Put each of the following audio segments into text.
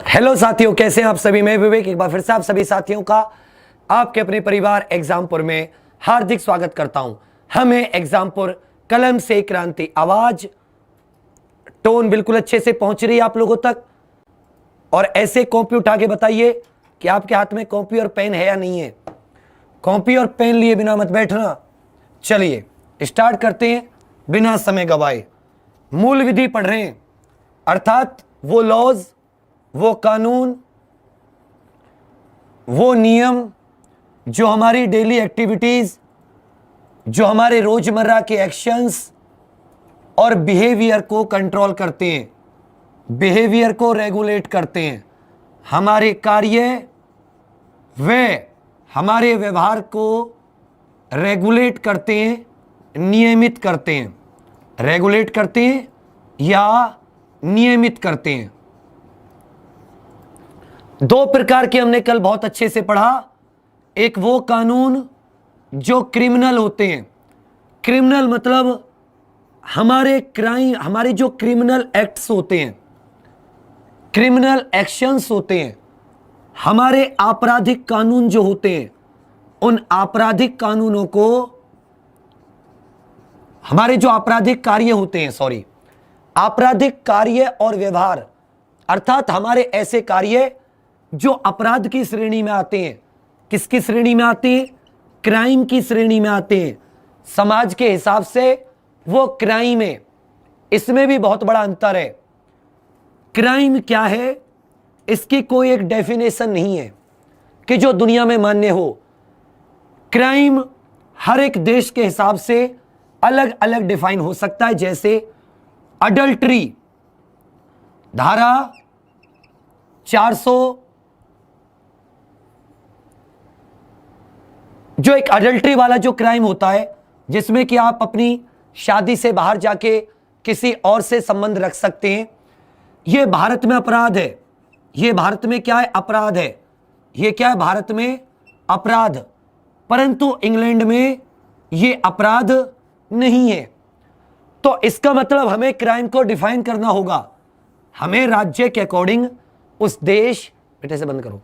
Hello साथियों, कैसे हैं आप सभी। मैं विवेक एक बार फिर से आप सभी साथियों का आपके अपने परिवार एग्जामपुर में हार्दिक स्वागत करता हूं। हमें एग्जामपुर कलम से क्रांति आवाज टोन बिल्कुल अच्छे से पहुंच रही है आप लोगों तक। और ऐसे कॉपी उठा के बताइए कि आपके हाथ में कॉपी और पेन है या नहीं है। कॉपी और पेन लिए बिना मत बैठना। चलिए स्टार्ट करते हैं बिना समय गवाए। मूल विधि पढ़ रहे हैं, अर्थात वो लॉज, वो कानून, वो नियम जो हमारी डेली एक्टिविटीज, जो हमारे रोजमर्रा के एक्शंस और बिहेवियर को कंट्रोल करते हैं, बिहेवियर को रेगुलेट करते हैं, हमारे कार्य व हमारे व्यवहार को रेगुलेट करते हैं, नियमित करते हैं। रेगुलेट करते हैं या नियमित करते हैं। दो प्रकार के हमने कल बहुत अच्छे से पढ़ा। एक वो कानून जो क्रिमिनल होते हैं। क्रिमिनल मतलब हमारे क्राइम, हमारे जो क्रिमिनल एक्ट्स होते हैं, क्रिमिनल एक्शंस होते हैं, हमारे आपराधिक कानून जो होते हैं, उन आपराधिक कानूनों को, हमारे जो आपराधिक कार्य होते हैं, आपराधिक कार्य और व्यवहार, अर्थात हमारे ऐसे कार्य जो अपराध की श्रेणी में आते हैं। किसकी श्रेणी में आते हैं? क्राइम की श्रेणी में आते हैं। समाज के हिसाब से वो क्राइम है। इसमें भी बहुत बड़ा अंतर है। क्राइम क्या है, इसकी कोई एक डेफिनेशन नहीं है कि जो दुनिया में मान्य हो। क्राइम हर एक देश के हिसाब से अलग अलग डिफाइन हो सकता है। जैसे अडल्ट्री, धारा 400, जो एक अडल्ट्री वाला जो क्राइम होता है, जिसमें कि आप अपनी शादी से बाहर जाके किसी और से संबंध रख सकते हैं, यह भारत में अपराध है। यह भारत में क्या है? अपराध है। यह क्या है? भारत में अपराध। परंतु इंग्लैंड में यह अपराध नहीं है। तो इसका मतलब हमें क्राइम को डिफाइन करना होगा। हमें राज्य के अकॉर्डिंग, उस देश, बेटे से बंद करो,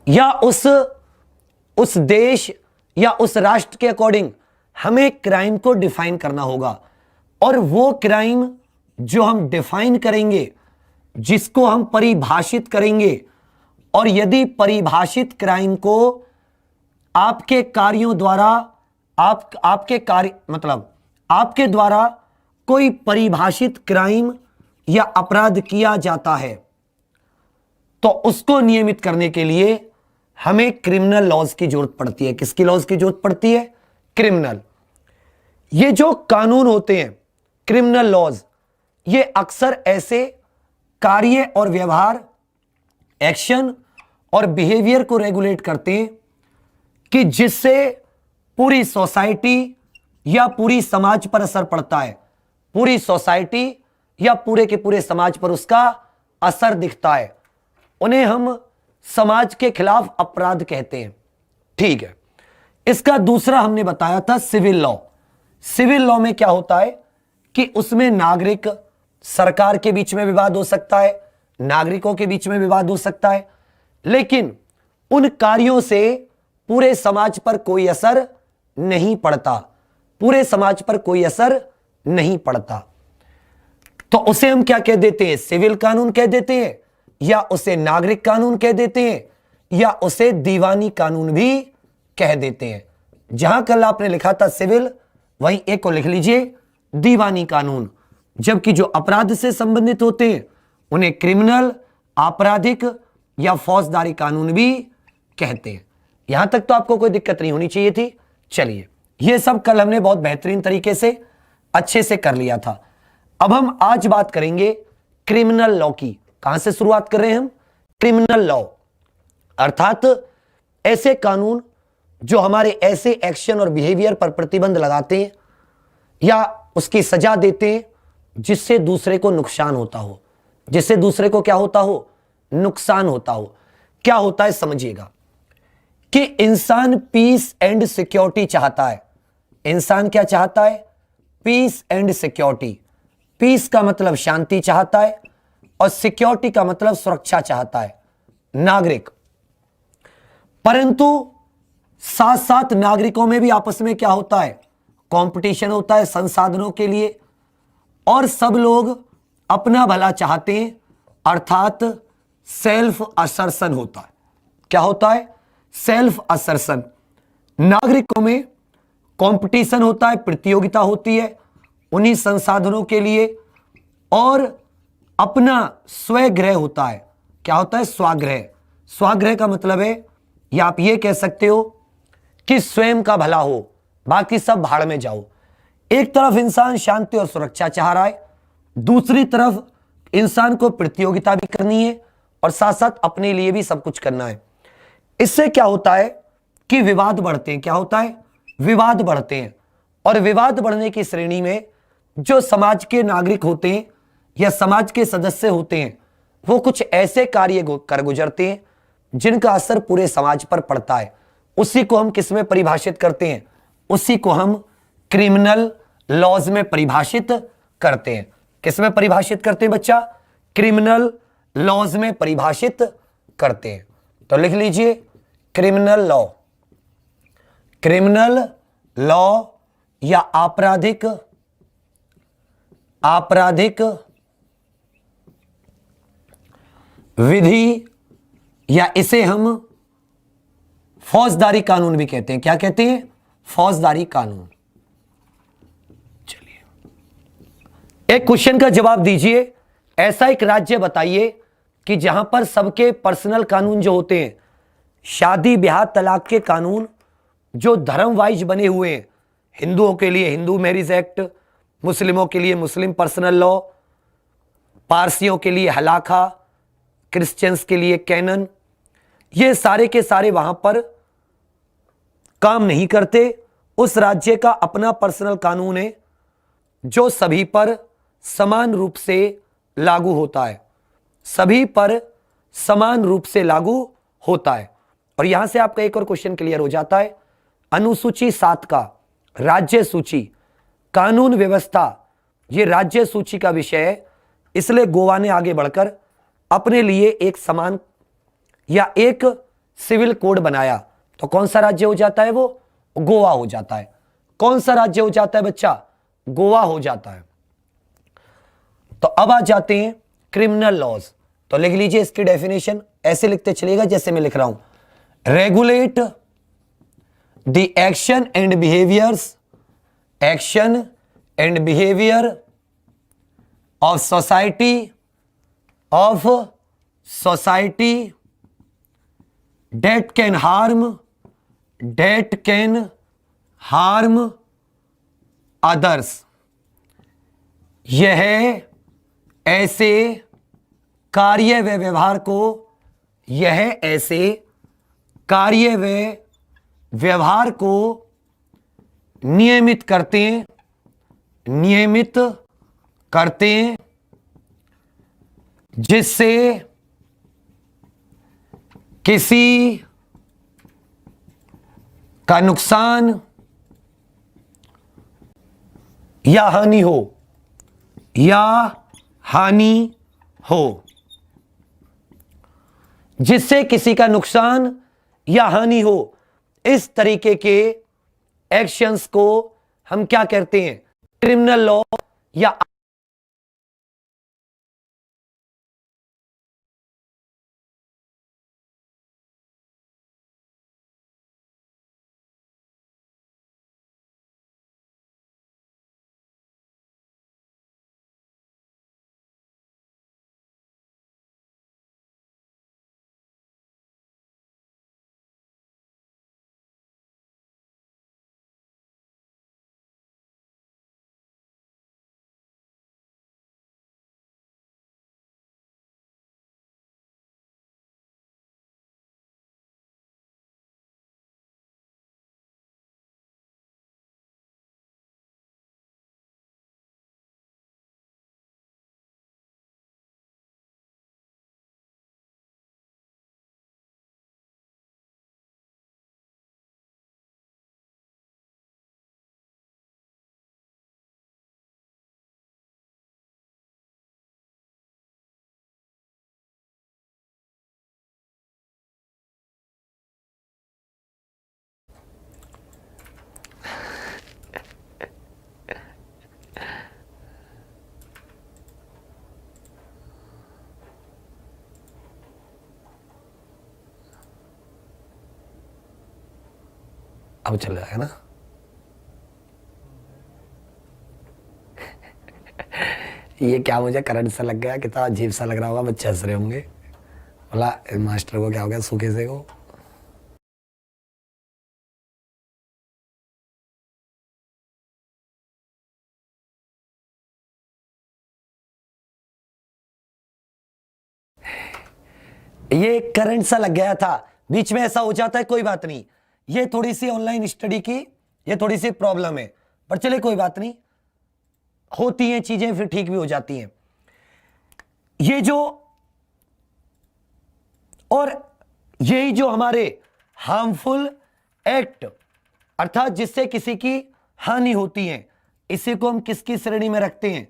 या उस देश या उस राष्ट्र के अकॉर्डिंग हमें क्राइम को डिफाइन करना होगा। और वो क्राइम जो हम डिफाइन करेंगे, जिसको हम परिभाषित करेंगे, और यदि परिभाषित क्राइम को आपके कार्यों द्वारा, आपके कार्य मतलब आपके द्वारा कोई परिभाषित क्राइम या अपराध किया जाता है, तो उसको नियमित करने के लिए हमें क्रिमिनल लॉज की जरूरत पड़ती है। किसकी लॉज की जरूरत पड़ती है? क्रिमिनल। ये जो कानून होते हैं, क्रिमिनल लॉज, ये अक्सर ऐसे कार्य और व्यवहार, एक्शन और बिहेवियर को रेगुलेट करते हैं कि जिससे पूरी सोसाइटी या पूरी समाज पर असर पड़ता है। पूरी सोसाइटी या पूरे के पूरे समाज पर उसका असर दिखता है। उन्हें हम समाज के खिलाफ अपराध कहते हैं। ठीक है। इसका दूसरा हमने बताया था सिविल लॉ। सिविल लॉ में क्या होता है कि उसमें नागरिक, सरकार के बीच में विवाद हो सकता है, नागरिकों के बीच में विवाद हो सकता है, लेकिन उन कार्यों से पूरे समाज पर कोई असर नहीं पड़ता। पूरे समाज पर कोई असर नहीं पड़ता। तो उसे हम क्या कह देते हैं? सिविल कानून कह देते हैं, या उसे नागरिक कानून कह देते हैं, या उसे दीवानी कानून भी कह देते हैं। जहां कल आपने लिखा था सिविल, वहीं एक को लिख लीजिए दीवानी कानून। जबकि जो अपराध से संबंधित होते हैं उन्हें क्रिमिनल, आपराधिक या फौजदारी कानून भी कहते हैं। यहां तक तो आपको कोई दिक्कत नहीं होनी चाहिए थी। चलिए, यह सब कल हमने बहुत बेहतरीन तरीके से अच्छे से कर लिया था। अब हम आज बात करेंगे क्रिमिनल लॉ की। कहां से शुरुआत कर रहे हैं हम? क्रिमिनल लॉ, अर्थात ऐसे कानून जो हमारे ऐसे एक्शन और बिहेवियर पर प्रतिबंध लगाते हैं या उसकी सजा देते हैं जिससे दूसरे को नुकसान होता हो। जिससे दूसरे को क्या होता हो? नुकसान होता हो। क्या होता है समझिएगा कि इंसान पीस एंड सिक्योरिटी चाहता है। इंसान क्या चाहता है? Piece and security. पीस का मतलब शांति चाहता है, और सिक्योरिटी का मतलब सुरक्षा चाहता है नागरिक। परंतु साथ साथ नागरिकों में भी आपस में क्या होता है, कंपटीशन होता है संसाधनों के लिए, और सब लोग अपना भला चाहते हैं, अर्थात सेल्फ असर्शन होता है। क्या होता है? Self assertion. नागरिकों में कंपटीशन होता है, प्रतियोगिता होती है उन्हीं संसाधनों के लिए, और अपना स्वग्रह होता है। क्या होता है? स्वाग्रह। स्वाग्रह का मतलब है, या आप ये कह सकते हो कि स्वयं का भला हो, बाकी सब भाड़ में जाओ। एक तरफ इंसान शांति और सुरक्षा चाह रहा है, दूसरी तरफ इंसान को प्रतियोगिता भी करनी है और साथ साथ अपने लिए भी सब कुछ करना है। इससे क्या होता है कि विवाद बढ़ते हैं। क्या होता है? विवाद बढ़ते हैं। और विवाद बढ़ने की श्रेणी में जो समाज के नागरिक होते हैं या समाज के सदस्य होते हैं, वो कुछ ऐसे कार्य कर गुजरते हैं जिनका असर पूरे समाज पर पड़ता है। उसी को हम किस में परिभाषित करते हैं? उसी को हम क्रिमिनल लॉज में परिभाषित करते हैं। किस में परिभाषित करते हैं बच्चा? क्रिमिनल लॉज में परिभाषित करते हैं। तो लिख लीजिए क्रिमिनल लॉ। क्रिमिनल लॉ या आपराधिक विधि, या इसे हम फौजदारी कानून भी कहते हैं। क्या कहते हैं? फौजदारी कानून। चलिए एक क्वेश्चन का जवाब दीजिए। ऐसा एक राज्य बताइए कि जहां पर सबके पर्सनल कानून जो होते हैं, शादी ब्याह तलाक के कानून जो धर्म वाइज बने हुए हैं, हिंदुओं के लिए हिंदू मैरिज एक्ट, मुस्लिमों के लिए मुस्लिम पर्सनल लॉ, पारसियों के लिए हलाखा, क्रिश्चियंस के लिए कैनन, ये सारे के सारे वहां पर काम नहीं करते। उस राज्य का अपना पर्सनल कानून है जो सभी पर समान रूप से लागू होता है। सभी पर समान रूप से लागू होता है। और यहां से आपका एक और क्वेश्चन क्लियर हो जाता है। अनुसूची 7 का राज्य सूची कानून व्यवस्था, यह राज्य सूची का विषय है, इसलिए गोवा ने आगे बढ़कर अपने लिए एक समान या एक सिविल कोड बनाया। तो कौन सा राज्य हो जाता है? वो गोवा हो जाता है। कौन सा राज्य हो जाता है बच्चा? गोवा हो जाता है। तो अब आ जाते हैं क्रिमिनल लॉज। तो लिख लीजिए इसकी डेफिनेशन, ऐसे लिखते चलिएगा जैसे मैं लिख रहा हूं। Regulate the action and behaviour of society that can harm others। यह ऐसे कार्य व व्यवहार को नियमित करते हैं जिससे किसी का नुकसान या हानि हो, जिससे किसी का नुकसान या हानि हो, इस तरीके के एक्शंस को हम क्या कहते हैं? क्रिमिनल लॉ या अब चल जाएगा ना। ये क्या मुझे करंट सा लग गया, कितना अजीब सा लग रहा होगा, बच्चे हंस रहे होंगे, बोला मास्टर को क्या हो गया सूखे से को। ये करंट सा लग गया था, बीच में ऐसा हो जाता है, कोई बात नहीं। ये थोड़ी सी ऑनलाइन स्टडी की ये थोड़ी सी प्रॉब्लम है, पर चले कोई बात नहीं, होती हैं चीजें, फिर ठीक भी हो जाती हैं। ये जो और यही जो हमारे हार्मफुल एक्ट अर्थात जिससे किसी की हानि होती है, इसी को हम किसकी श्रेणी में रखते हैं?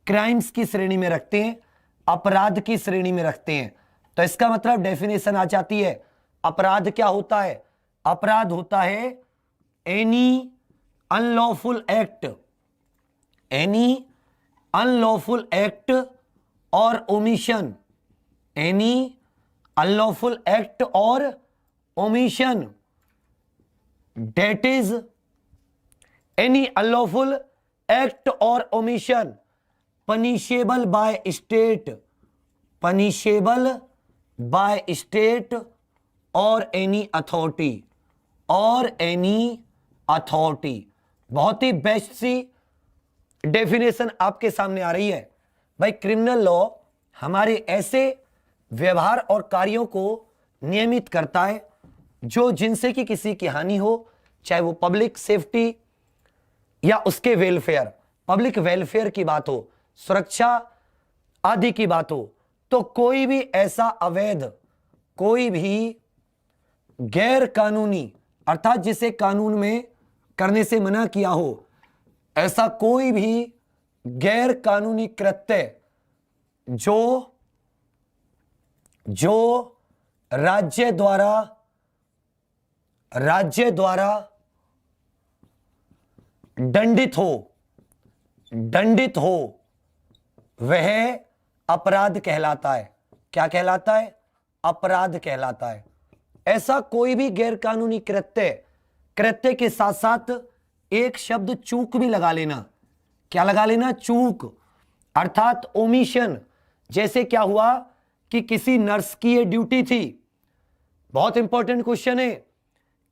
क्राइम्स की श्रेणी में रखते हैं, अपराध की श्रेणी में रखते हैं। तो इसका मतलब डेफिनेशन आ जाती है, अपराध क्या होता है? अपराध होता है any unlawful act, any unlawful act or omission, any unlawful act or omission, that is any unlawful act or omission punishable by state, punishable by state or any authority, or any authority. बहुत ही best सी definition आपके सामने आ रही है भाई। Criminal law हमारे ऐसे व्यवहार और कार्यों को नियमित करता है जो जिनसे कि किसी की हानि हो, चाहे वो पब्लिक सेफ्टी या उसके वेलफेयर, पब्लिक वेलफेयर की बात हो, सुरक्षा आदि की बात हो, तो कोई भी ऐसा अवैध, कोई भी गैर कानूनी अर्थात जिसे कानून में करने से मना किया हो, ऐसा कोई भी गैर कानूनी कृत्य जो राज्य द्वारा दंडित हो वह अपराध कहलाता है। क्या कहलाता है? अपराध कहलाता है। ऐसा कोई भी गैर कानूनी कृत्य के साथ साथ एक शब्द चूक भी लगा लेना। क्या लगा लेना? चूक, अर्थात ओमिशन। जैसे क्या हुआ कि किसी नर्स की ये ड्यूटी थी, बहुत इंपॉर्टेंट क्वेश्चन है,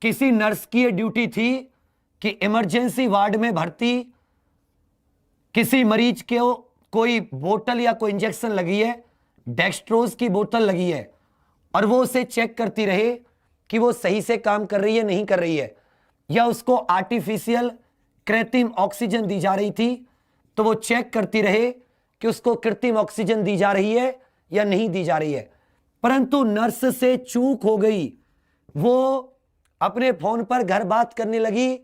किसी नर्स की ये ड्यूटी थी कि इमरजेंसी वार्ड में भर्ती किसी मरीज के कोई बोतल या कोई इंजेक्शन लगी है, डेक्सट्रोज की बोतल लगी है, और वो उसे चेक करती रहे कि वो सही से काम कर रही है नहीं कर रही है, या उसको आर्टिफिशियल कृत्रिम ऑक्सीजन दी जा रही थी, तो वो चेक करती रहे कि उसको कृत्रिम ऑक्सीजन दी जा रही है या नहीं दी जा रही है। परंतु नर्स से चूक हो गई, वो अपने फोन पर घर बात करने लगी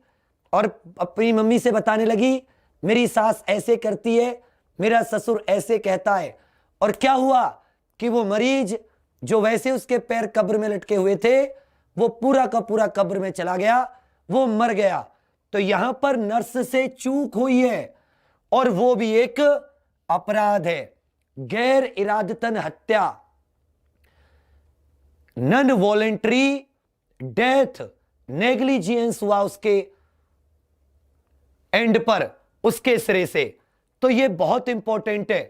और अपनी मम्मी से बताने लगी मेरी सास ऐसे करती है, मेरा ससुर ऐसे कहता है, और क्या हुआ कि वो मरीज जो वैसे उसके पैर कब्र में लटके हुए थे, वो पूरा का पूरा कब्र में चला गया, वो मर गया। तो यहां पर नर्स से चूक हुई है और वो भी एक अपराध है, गैर इरादतन हत्या, नॉन वॉलेंट्री डेथ, नेग्लिजियंस हुआ उसके एंड पर, उसके सिरे से। तो ये बहुत इंपॉर्टेंट है।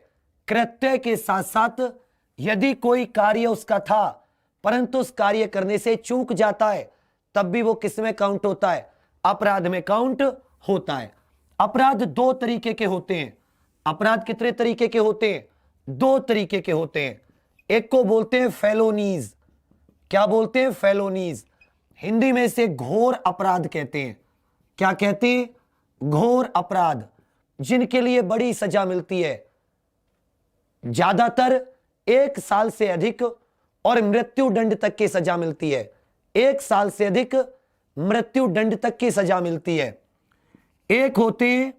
कृत्य के साथ साथ यदि कोई कार्य उसका था परंतु उस कार्य करने से चूक जाता है, तब भी वो किस में काउंट होता है? अपराध में काउंट होता है। अपराध दो तरीके के होते हैं। अपराध कितने तरीके के होते हैं? दो तरीके के होते हैं। एक को बोलते हैं फेलोनीज। क्या बोलते हैं? फेलोनीज। हिंदी में इसे घोर अपराध कहते हैं। क्या कहते हैं? घोर अपराध, जिनके लिए बड़ी सजा मिलती है, ज्यादातर 1 साल से अधिक और मृत्यु दंड तक की सजा मिलती है। 1 साल से अधिक, मृत्यु दंड तक की सजा मिलती है। एक होते हैं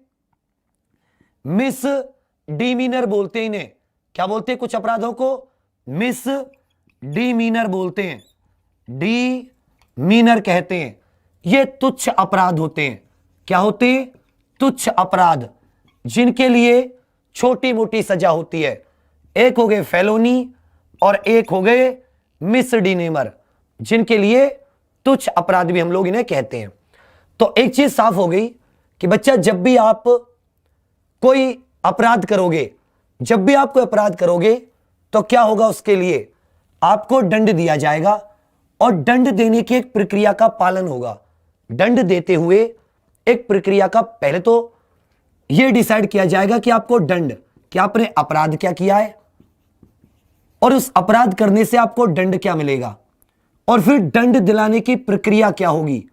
मिस डिमीनर, बोलते हैं इन्हें। क्या बोलते हैं? कुछ अपराधों को मिस डिमीनर बोलते हैं, डिमीनर कहते हैं। ये तुच्छ अपराध होते हैं। क्या होते हैं? तुच्छ अपराध, जिनके लिए छोटी मोटी सजा होती है। एक हो गए फेलोनी और एक हो गए मिसडिनेमर, जिनके लिए तुच्छ अपराध भी हम लोग इन्हें कहते हैं। तो एक चीज साफ हो गई कि बच्चा, जब भी आप कोई अपराध करोगे, जब भी आप कोई अपराध करोगे तो क्या होगा, उसके लिए आपको दंड दिया जाएगा और दंड देने की एक प्रक्रिया का पालन होगा। दंड देते हुए एक प्रक्रिया का पहले तो यह डिसाइड किया जाएगा कि आपको दंड, कि आपने अपराध क्या किया है और उस अपराध करने से आपको दंड क्या मिलेगा, और फिर दंड दिलाने की प्रक्रिया क्या होगी।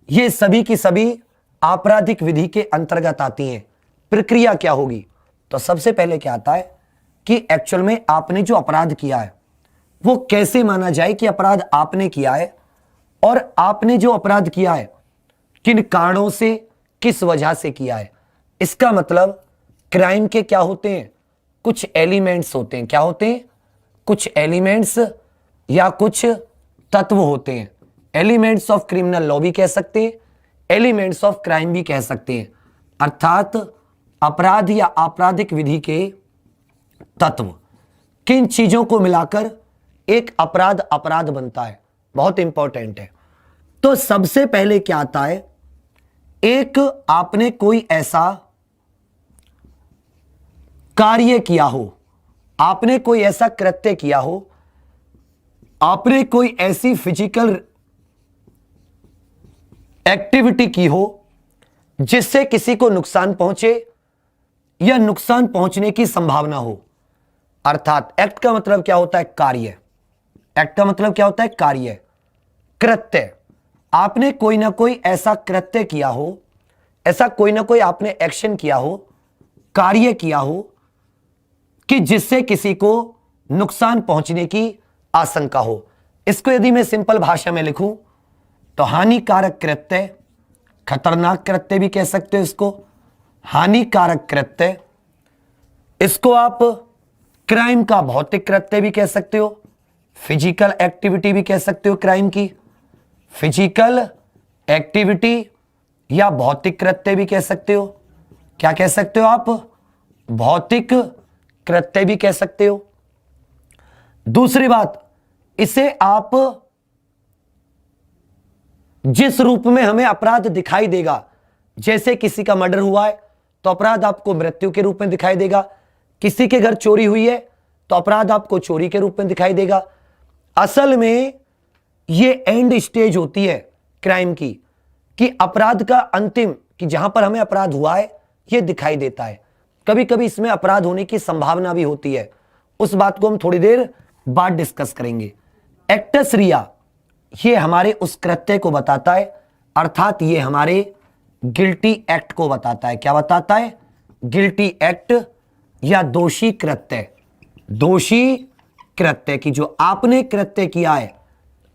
ये सभी की सभी आपराधिक विधि के अंतर्गत आती हैं। प्रक्रिया क्या होगी, तो सबसे पहले क्या आता है कि एक्चुअल में आपने जो अपराध किया है वो कैसे माना जाए कि अपराध आपने किया है, और आपने जो अपराध किया है किन कारणों से, किस वजह से किया है। इसका मतलब क्राइम के क्या होते हैं, कुछ एलिमेंट्स होते हैं। क्या होते हैं, कुछ एलिमेंट्स या कुछ तत्व होते हैं। एलिमेंट्स ऑफ क्रिमिनल लॉ भी कह सकते हैं, एलिमेंट्स ऑफ क्राइम भी कह सकते हैं। अर्थात अपराध या आपराधिक विधि के तत्व, किन चीजों को मिलाकर एक अपराध अपराध बनता है, बहुत इंपॉर्टेंट है। तो सबसे पहले क्या आता है, एक आपने कोई ऐसा कार्य किया हो, आपने कोई ऐसा कृत्य किया हो, आपने कोई ऐसी फिजिकल एक्टिविटी की हो जिससे किसी को नुकसान पहुंचे या नुकसान पहुंचने की संभावना हो। अर्थात एक्ट का मतलब क्या होता है, कार्य। एक्ट का मतलब क्या होता है, कार्य, कृत्य। आपने कोई ना कोई ऐसा कृत्य किया हो, ऐसा कोई ना कोई आपने एक्शन किया हो, कार्य किया हो कि जिससे किसी को नुकसान पहुंचने की आशंका हो। इसको यदि मैं सिंपल भाषा में लिखूं तो हानिकारक कृत्य, खतरनाक कृत्य भी कह सकते हो इसको, हानिकारक कृत्य। इसको आप क्राइम का भौतिक कृत्य भी कह सकते हो, फिजिकल एक्टिविटी भी कह सकते हो क्राइम की, फिजिकल एक्टिविटी या भौतिक कृत्य भी कह सकते हो। क्या कह सकते हो आप, भौतिक कृत्य भी कह सकते हो। दूसरी बात, इसे आप जिस रूप में हमें अपराध दिखाई देगा, जैसे किसी का मर्डर हुआ है तो अपराध आपको मृत्यु के रूप में दिखाई देगा, किसी के घर चोरी हुई है तो अपराध आपको चोरी के रूप में दिखाई देगा। असल में ये एंड स्टेज होती है क्राइम की, कि अपराध का अंतिम, कि जहां पर हमें अपराध हुआ है ये दिखाई देता है। कभी कभी इसमें अपराध होने की संभावना भी होती है, उस बात को हम थोड़ी देर बाद डिस्कस करेंगे। एक्टस रिया, ये हमारे उस कृत्य को बताता है, अर्थात ये हमारे गिल्टी एक्ट को बताता है। क्या बताता है, गिल्टी एक्ट या दोषी कृत्य। दोषी कृत्य की जो आपने कृत्य किया है,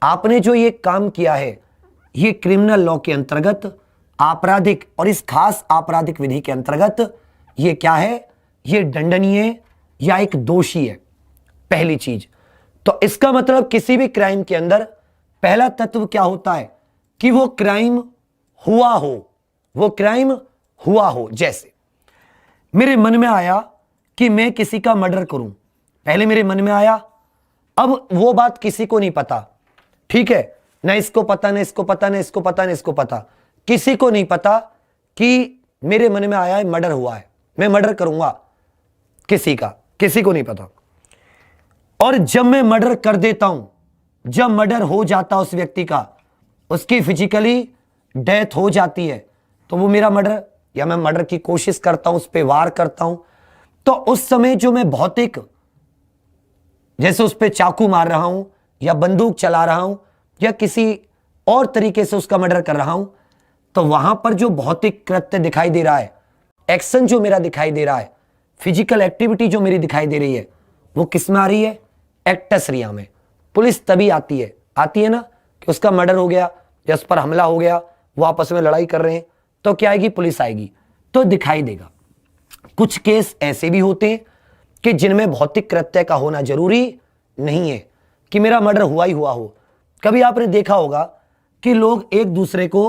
आपने जो ये काम किया है, ये क्रिमिनल लॉ के अंतर्गत आपराधिक, और इस खास आपराधिक विधि के अंतर्गत ये क्या है, ये दंडनीय या एक दोषी है, पहली चीज। तो इसका मतलब किसी भी क्राइम के अंदर पहला तत्व क्या होता है कि वो क्राइम हुआ हो, वो क्राइम हुआ हो। जैसे मेरे मन में आया कि मैं किसी का मर्डर करूं, पहले मेरे मन में आया, अब वो बात किसी को नहीं पता, ठीक है, ना इसको पता, ना इसको पता, ना इसको पता, ना इसको पता, किसी को नहीं पता कि मेरे मन में आया है मर्डर हुआ है, मैं मर्डर करूंगा किसी का, किसी को नहीं पता। और जब मैं मर्डर कर देता हूं, जब मर्डर हो जाता उस व्यक्ति का, उसकी फिजिकली डेथ हो जाती है, तो वो मेरा मर्डर, या मैं मर्डर की कोशिश करता हूं, उस पर वार करता हूं, तो उस समय जो मैं भौतिक, जैसे उस पर चाकू मार रहा हूं या बंदूक चला रहा हूं या किसी और तरीके से उसका मर्डर कर रहा हूं, तो वहां पर जो भौतिक कृत्य दिखाई दे रहा है, एक्शन जो मेरा दिखाई दे रहा है, फिजिकल एक्टिविटी जो मेरी दिखाई दे रही है, वो किस में आ रही है, एक्टस रिया में। पुलिस तभी आती है ना कि उसका मर्डर हो गया या उस पर हमला हो गया, वो आपस में लड़ाई कर रहे हैं, तो क्या आएगी, पुलिस आएगी, तो दिखाई देगा। कुछ केस ऐसे भी होते हैं कि जिनमें भौतिक कृत्य का होना जरूरी नहीं है कि मेरा मर्डर हुआ ही हुआ हो। कभी आपने देखा होगा कि लोग एक दूसरे को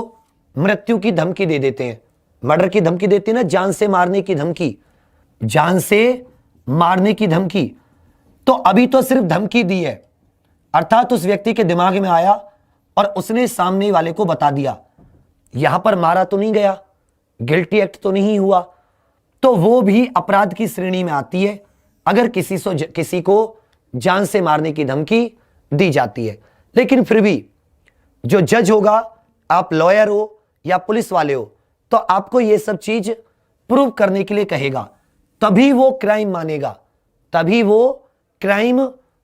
मृत्यु की धमकी दे देते हैं, मर्डर की धमकी देते हैं ना, जान से मारने की धमकी, जान से मारने की धमकी। तो अभी तो सिर्फ धमकी दी है, अर्थात उस व्यक्ति के दिमाग में आया और उसने सामने वाले को बता दिया यहां पर मारा तो नहीं गया, गिल्टी एक्ट तो नहीं हुआ, तो वो भी अपराध की श्रेणी में आती है अगर किसी को जान से मारने की धमकी दी जाती है। लेकिन फिर भी जो जज होगा, आप लॉयर हो या पुलिस वाले हो, तो आपको ये सब चीज प्रूव करने के लिए कहेगा, तभी वो क्राइम मानेगा, तभी वो क्राइम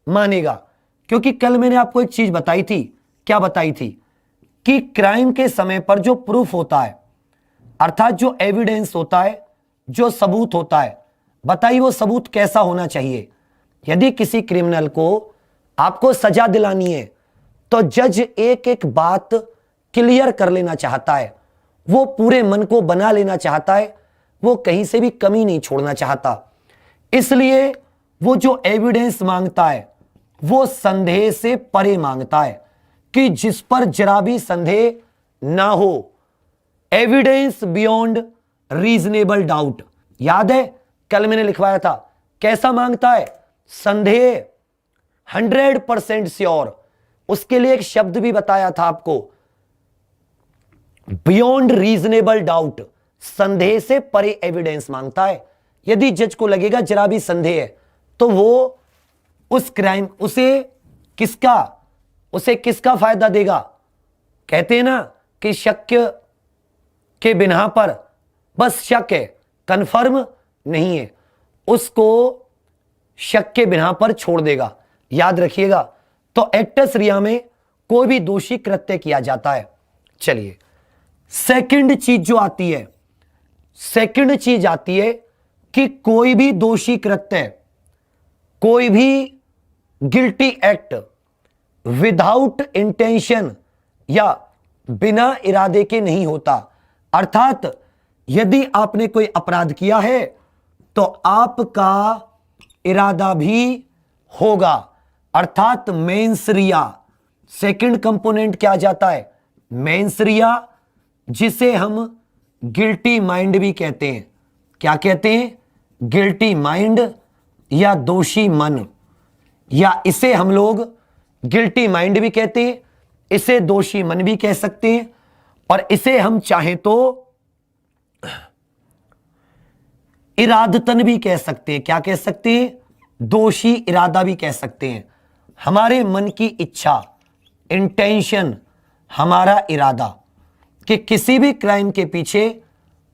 मानेगा। क्योंकि कल मैंने आपको एक चीज बताई थी, क्या बताई थी, कि क्राइम के समय पर जो प्रूफ होता है, अर्थात जो एविडेंस होता है, जो सबूत होता है, बताइए वो सबूत कैसा होना चाहिए। यदि किसी क्रिमिनल को आपको सजा दिलानी है तो जज एक एक बात क्लियर कर लेना चाहता है, वो पूरे मन को बना लेना चाहता है, वो कहीं से भी कमी नहीं छोड़ना चाहता। इसलिए वो जो एविडेंस मांगता है वो संदेह से परे मांगता है, कि जिस पर जरा भी संदेह ना हो, एविडेंस बियॉन्ड रीजनेबल डाउट। याद है कल मैंने लिखवाया था, कैसा मांगता है, संदेह 100% श्योर। उसके लिए एक शब्द भी बताया था आपको, बियॉन्ड रीजनेबल डाउट, संदेह से परे एविडेंस मांगता है। यदि जज को लगेगा जरा भी संदेह है तो वो उस क्राइम उसे किसका फायदा देगा। कहते हैं ना कि शक के बिना पर बस शक है, कंफर्म नहीं है, उसको शक के बिना पर छोड़ देगा। याद रखिएगा। तो एक्टस रिया में कोई भी दोषी कृत्य किया जाता है। चलिए सेकंड चीज जो आती है, सेकंड चीज आती है कि कोई भी दोषी कृत्य, कोई भी गिल्टी एक्ट विदाउट इंटेंशन या बिना इरादे के नहीं होता। अर्थात यदि आपने कोई अपराध किया है तो आपका इरादा भी होगा, अर्थात मेंस रिया। सेकंड कंपोनेंट क्या जाता है, मेंस रिया, जिसे हम गिल्टी माइंड भी कहते हैं। क्या कहते हैं, गिल्टी माइंड या दोषी मन, या इसे हम लोग गिल्टी माइंड भी कहते हैं, इसे दोषी मन भी कह सकते हैं, और इसे हम चाहें तो इरादतन भी कह सकते हैं। क्या कह सकते हैं, दोषी इरादा भी कह सकते हैं। हमारे मन की इच्छा, इंटेंशन, हमारा इरादा, कि किसी भी क्राइम के पीछे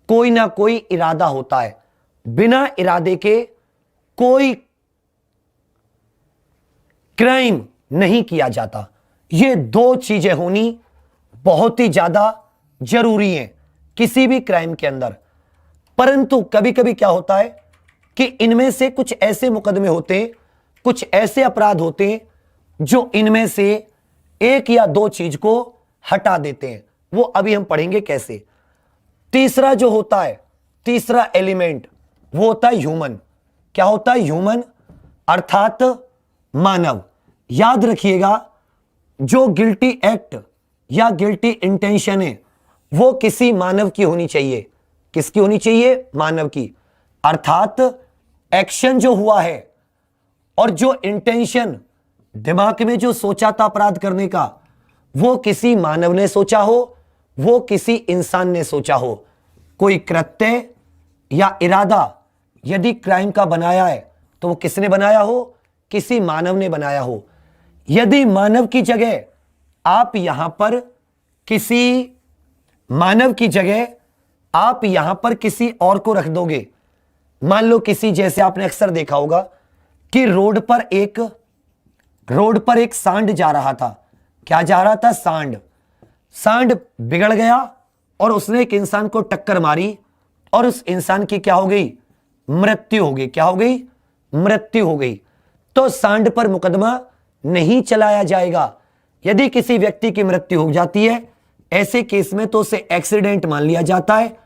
कोई ना कोई इरादा होता है, बिना इरादे के कोई क्राइम नहीं किया जाता। ये दो चीजें होनी बहुत ही ज्यादा जरूरी हैं किसी भी क्राइम के अंदर। परंतु कभी कभी क्या होता है कि इनमें से कुछ ऐसे मुकदमे होते हैं, कुछ ऐसे अपराध होते हैं जो इनमें से एक या दो चीज को हटा देते हैं। वो अभी हम पढ़ेंगे कैसे। तीसरा जो होता है, तीसरा एलिमेंट, वो होता है ह्यूमन। क्या होता है, ह्यूमन, अर्थात मानव। याद रखिएगा, जो गिल्टी एक्ट या गिल्टी इंटेंशन है वो किसी मानव की होनी चाहिए। किसकी होनी चाहिए, मानव की। अर्थात एक्शन जो हुआ है और जो इंटेंशन दिमाग में जो सोचा था अपराध करने का, वो किसी मानव ने सोचा हो, वो किसी इंसान ने सोचा हो। कोई कृत्य या इरादा यदि क्राइम का बनाया है तो वो किसने बनाया हो, किसी मानव ने बनाया हो। यदि मानव की जगह आप यहां पर किसी मानव की जगह आप यहां पर किसी और को रख दोगे, मान लो किसी, जैसे आपने अक्सर देखा होगा कि रोड पर एक सांड जा रहा था। क्या जा रहा था, सांड बिगड़ गया और उसने एक इंसान को टक्कर मारी और उस इंसान की क्या हो गई, मृत्यु हो गई। क्या हो गई, मृत्यु हो गई। तो सांड पर मुकदमा नहीं चलाया जाएगा। यदि किसी व्यक्ति की मृत्यु हो जाती है, ऐसे केस में तो उसे एक्सीडेंट मान लिया जाता है,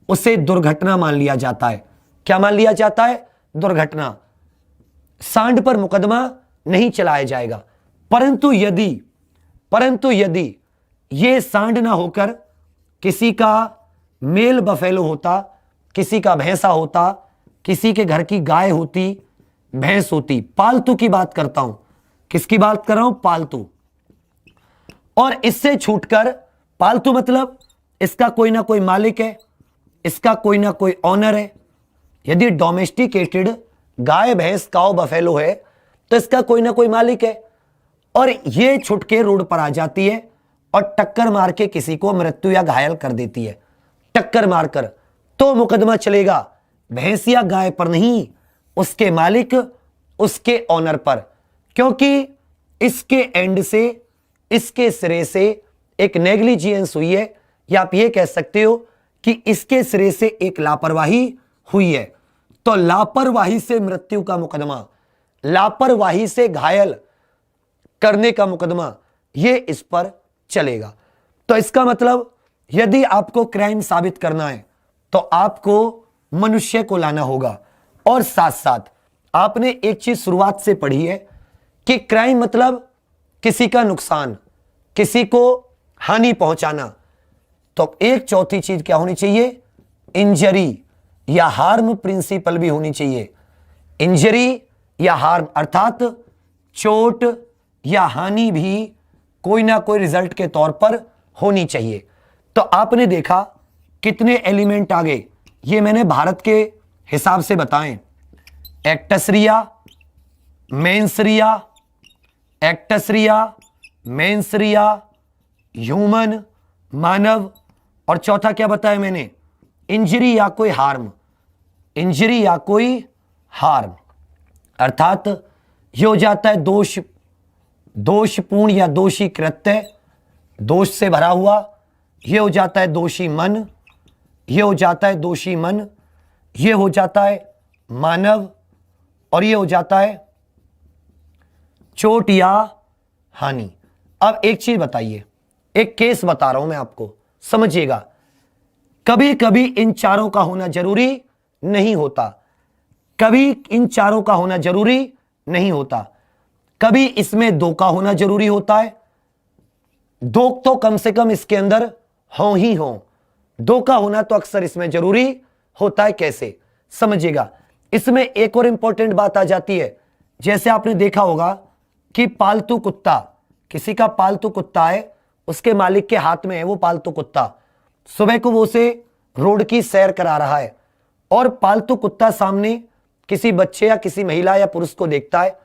उसे दुर्घटना मान लिया जाता है। क्या मान लिया जाता है, दुर्घटना। सांड पर मुकदमा नहीं चलाया जाएगा। परंतु यदि यह सांड ना होकर किसी का मेल बफेलो होता, किसी का भैंसा होता, किसी के घर की गाय होती, भैंस होती, पालतू की बात करता हूं। किसकी बात कर रहा हूं, पालतू। और इससे छूटकर, पालतू मतलब इसका कोई ना कोई मालिक है, इसका कोई ना कोई ऑनर है। यदि डोमेस्टिकेटेड गाय भैंस काऊ बफेलो है तो इसका कोई ना कोई मालिक है, और ये छुट के रोड पर आ जाती है और टक्कर मार के किसी को मृत्यु या घायल कर देती है, टक्कर मारकर, तो मुकदमा चलेगा भैंस या गाय पर नहीं, उसके मालिक, उसके ऑनर पर, क्योंकि इसके एंड से, इसके सिरे से एक नेग्लिजियंस हुई है, या आप ये कह सकते हो कि इसके सिरे से एक लापरवाही हुई है। तो लापरवाही से मृत्यु का मुकदमा, लापरवाही से घायल करने का मुकदमा, ये इस पर चलेगा। तो इसका मतलब यदि आपको क्राइम साबित करना है तो आपको मनुष्य को लाना होगा, और साथ साथ आपने एक चीज शुरुआत से पढ़ी है कि क्राइम मतलब किसी का नुकसान, किसी को हानि पहुंचाना। तो एक चौथी चीज क्या होनी चाहिए? इंजरी या हार्म प्रिंसिपल भी होनी चाहिए। इंजरी या हार्म अर्थात चोट या हानि भी कोई ना कोई रिजल्ट के तौर पर होनी चाहिए। तो आपने देखा कितने एलिमेंट आ गए, ये मैंने भारत के हिसाब से बताएं। एक्टसरिया, मेंसरिया, एक्टसरिया, मेंसरिया, ह्यूमन, मानव, और चौथा क्या बताया मैंने? इंजरी या कोई हार्म, इंजरी या कोई हार्म, अर्थात ये हो जाता है दोष, दोषपूर्ण या दोषी कृत्य, दोष से भरा हुआ, ये हो जाता है दोषी मन, ये हो जाता है दोषी मन, ये हो जाता है मानव, और ये हो जाता है चोट या हानि। अब एक चीज बताइए, एक केस बता रहा हूं मैं आपको, समझिएगा। कभी कभी इन चारों का होना जरूरी नहीं होता, कभी इन चारों का होना जरूरी नहीं होता, कभी इसमें दो का होना जरूरी होता है, दो तो कम से कम इसके अंदर हो ही हो, दो का होना तो अक्सर इसमें जरूरी होता है। कैसे? समझिएगा। इसमें एक और इंपॉर्टेंट बात आ जाती है, जैसे आपने देखा होगा कि पालतू कुत्ता, किसी का पालतू कुत्ता है, उसके मालिक के हाथ में है वो पालतू कुत्ता, सुबह को वो उसे रोड की सैर करा रहा है, और पालतू कुत्ता सामने किसी बच्चे या किसी महिला या पुरुष को देखता है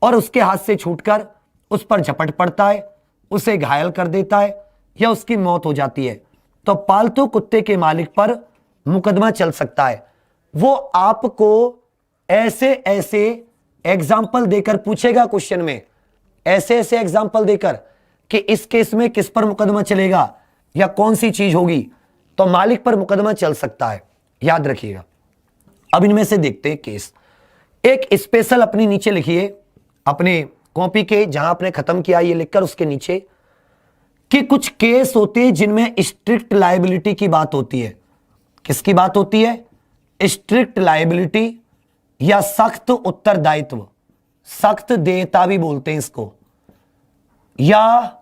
और उसके हाथ से छूटकर उस पर झपट पड़ता है, उसे घायल कर देता है या उसकी मौत हो जाती है, तो पालतू कुत्ते के मालिक पर मुकदमा चल सकता है। वो आपको ऐसे ऐसे एग्जाम्पल देकर पूछेगा क्वेश्चन में, ऐसे ऐसे एग्जाम्पल देकर कि इस केस में किस पर मुकदमा चलेगा या कौन सी चीज होगी, तो मालिक पर मुकदमा चल सकता है, याद रखिएगा। अब इनमें से देखते हैं केस। एक स्पेशल अपनी नीचे लिखिए, अपने कॉपी के जहां आपने खत्म किया ये लिखकर उसके नीचे, कि कुछ केस होते हैं जिनमें स्ट्रिक्ट लायबिलिटी की बात होती है। किसकी बात होती है? स्ट्रिक्ट लायबिलिटी या सख्त उत्तरदायित्व, सख्त देयता भी बोलते हैं इसको, या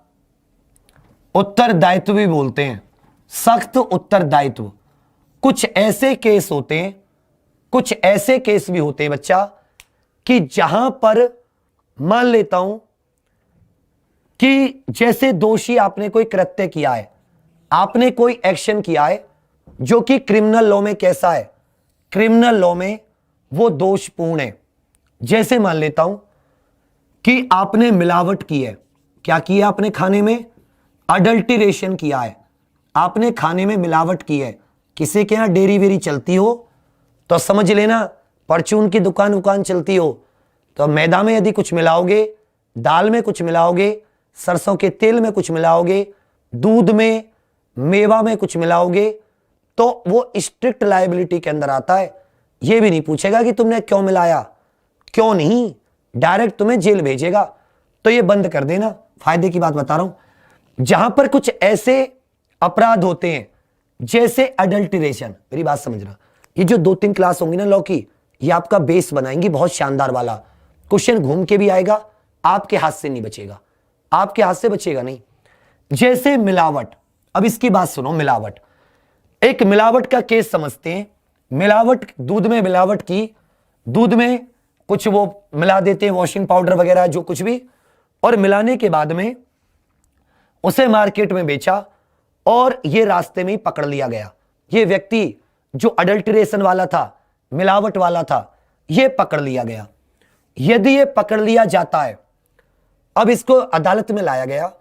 उत्तरदायित्व भी बोलते हैं, सख्त उत्तरदायित्व। कुछ ऐसे केस होते हैं, कुछ ऐसे केस भी होते हैं बच्चा, कि जहां पर मान लेता हूं कि जैसे दोषी आपने कोई कृत्य किया है, आपने कोई एक्शन किया है जो कि क्रिमिनल लॉ में कैसा है, क्रिमिनल लॉ में वो दोषपूर्ण है। जैसे मान लेता हूं कि आपने मिलावट की है, क्या किया आपने खाने में? अडल्टरेशन किया है, आपने खाने में मिलावट की है। किसी के यहां डेयरी वेरी चलती हो तो समझ लेना, परचून की दुकान चलती हो तो मैदा में यदि कुछ मिलाओगे, दाल में कुछ मिलाओगे, सरसों के तेल में कुछ मिलाओगे, दूध में, मेवा में कुछ मिलाओगे, तो वो स्ट्रिक्ट लायबिलिटी के अंदर आता है। ये भी नहीं पूछेगा कि तुमने क्यों मिलाया, क्यों नहीं, डायरेक्ट तुम्हें जेल भेजेगा। तो ये बंद कर देना, फायदे की बात बता रहा हूं। जहां पर कुछ ऐसे अपराध होते हैं जैसे अडल्टरेशन, मेरी बात समझना, ये जो 2-3 क्लास होंगी ना लॉ की, ये आपका बेस बनाएंगी बहुत शानदार वाला। क्वेश्चन घूम के भी आएगा, आपके हाथ से नहीं बचेगा, आपके हाथ से बचेगा नहीं। जैसे मिलावट, अब इसकी बात सुनो, मिलावट, एक मिलावट का केस समझते हैं। मिलावट, दूध में मिलावट की, दूध में कुछ वो मिला देते हैं, वॉशिंग पाउडर वगैरह जो कुछ भी, और मिलाने के बाद में उसे मार्केट में बेचा और ये रास्ते में ही पकड़ लिया गया। ये व्यक्ति जो अडल्ट्रेशन वाला था, मिलावट वाला था, ये पकड़ लिया गया। यदि ये पकड़ लिया जाता है, अब इसको अदालत में लाया गया,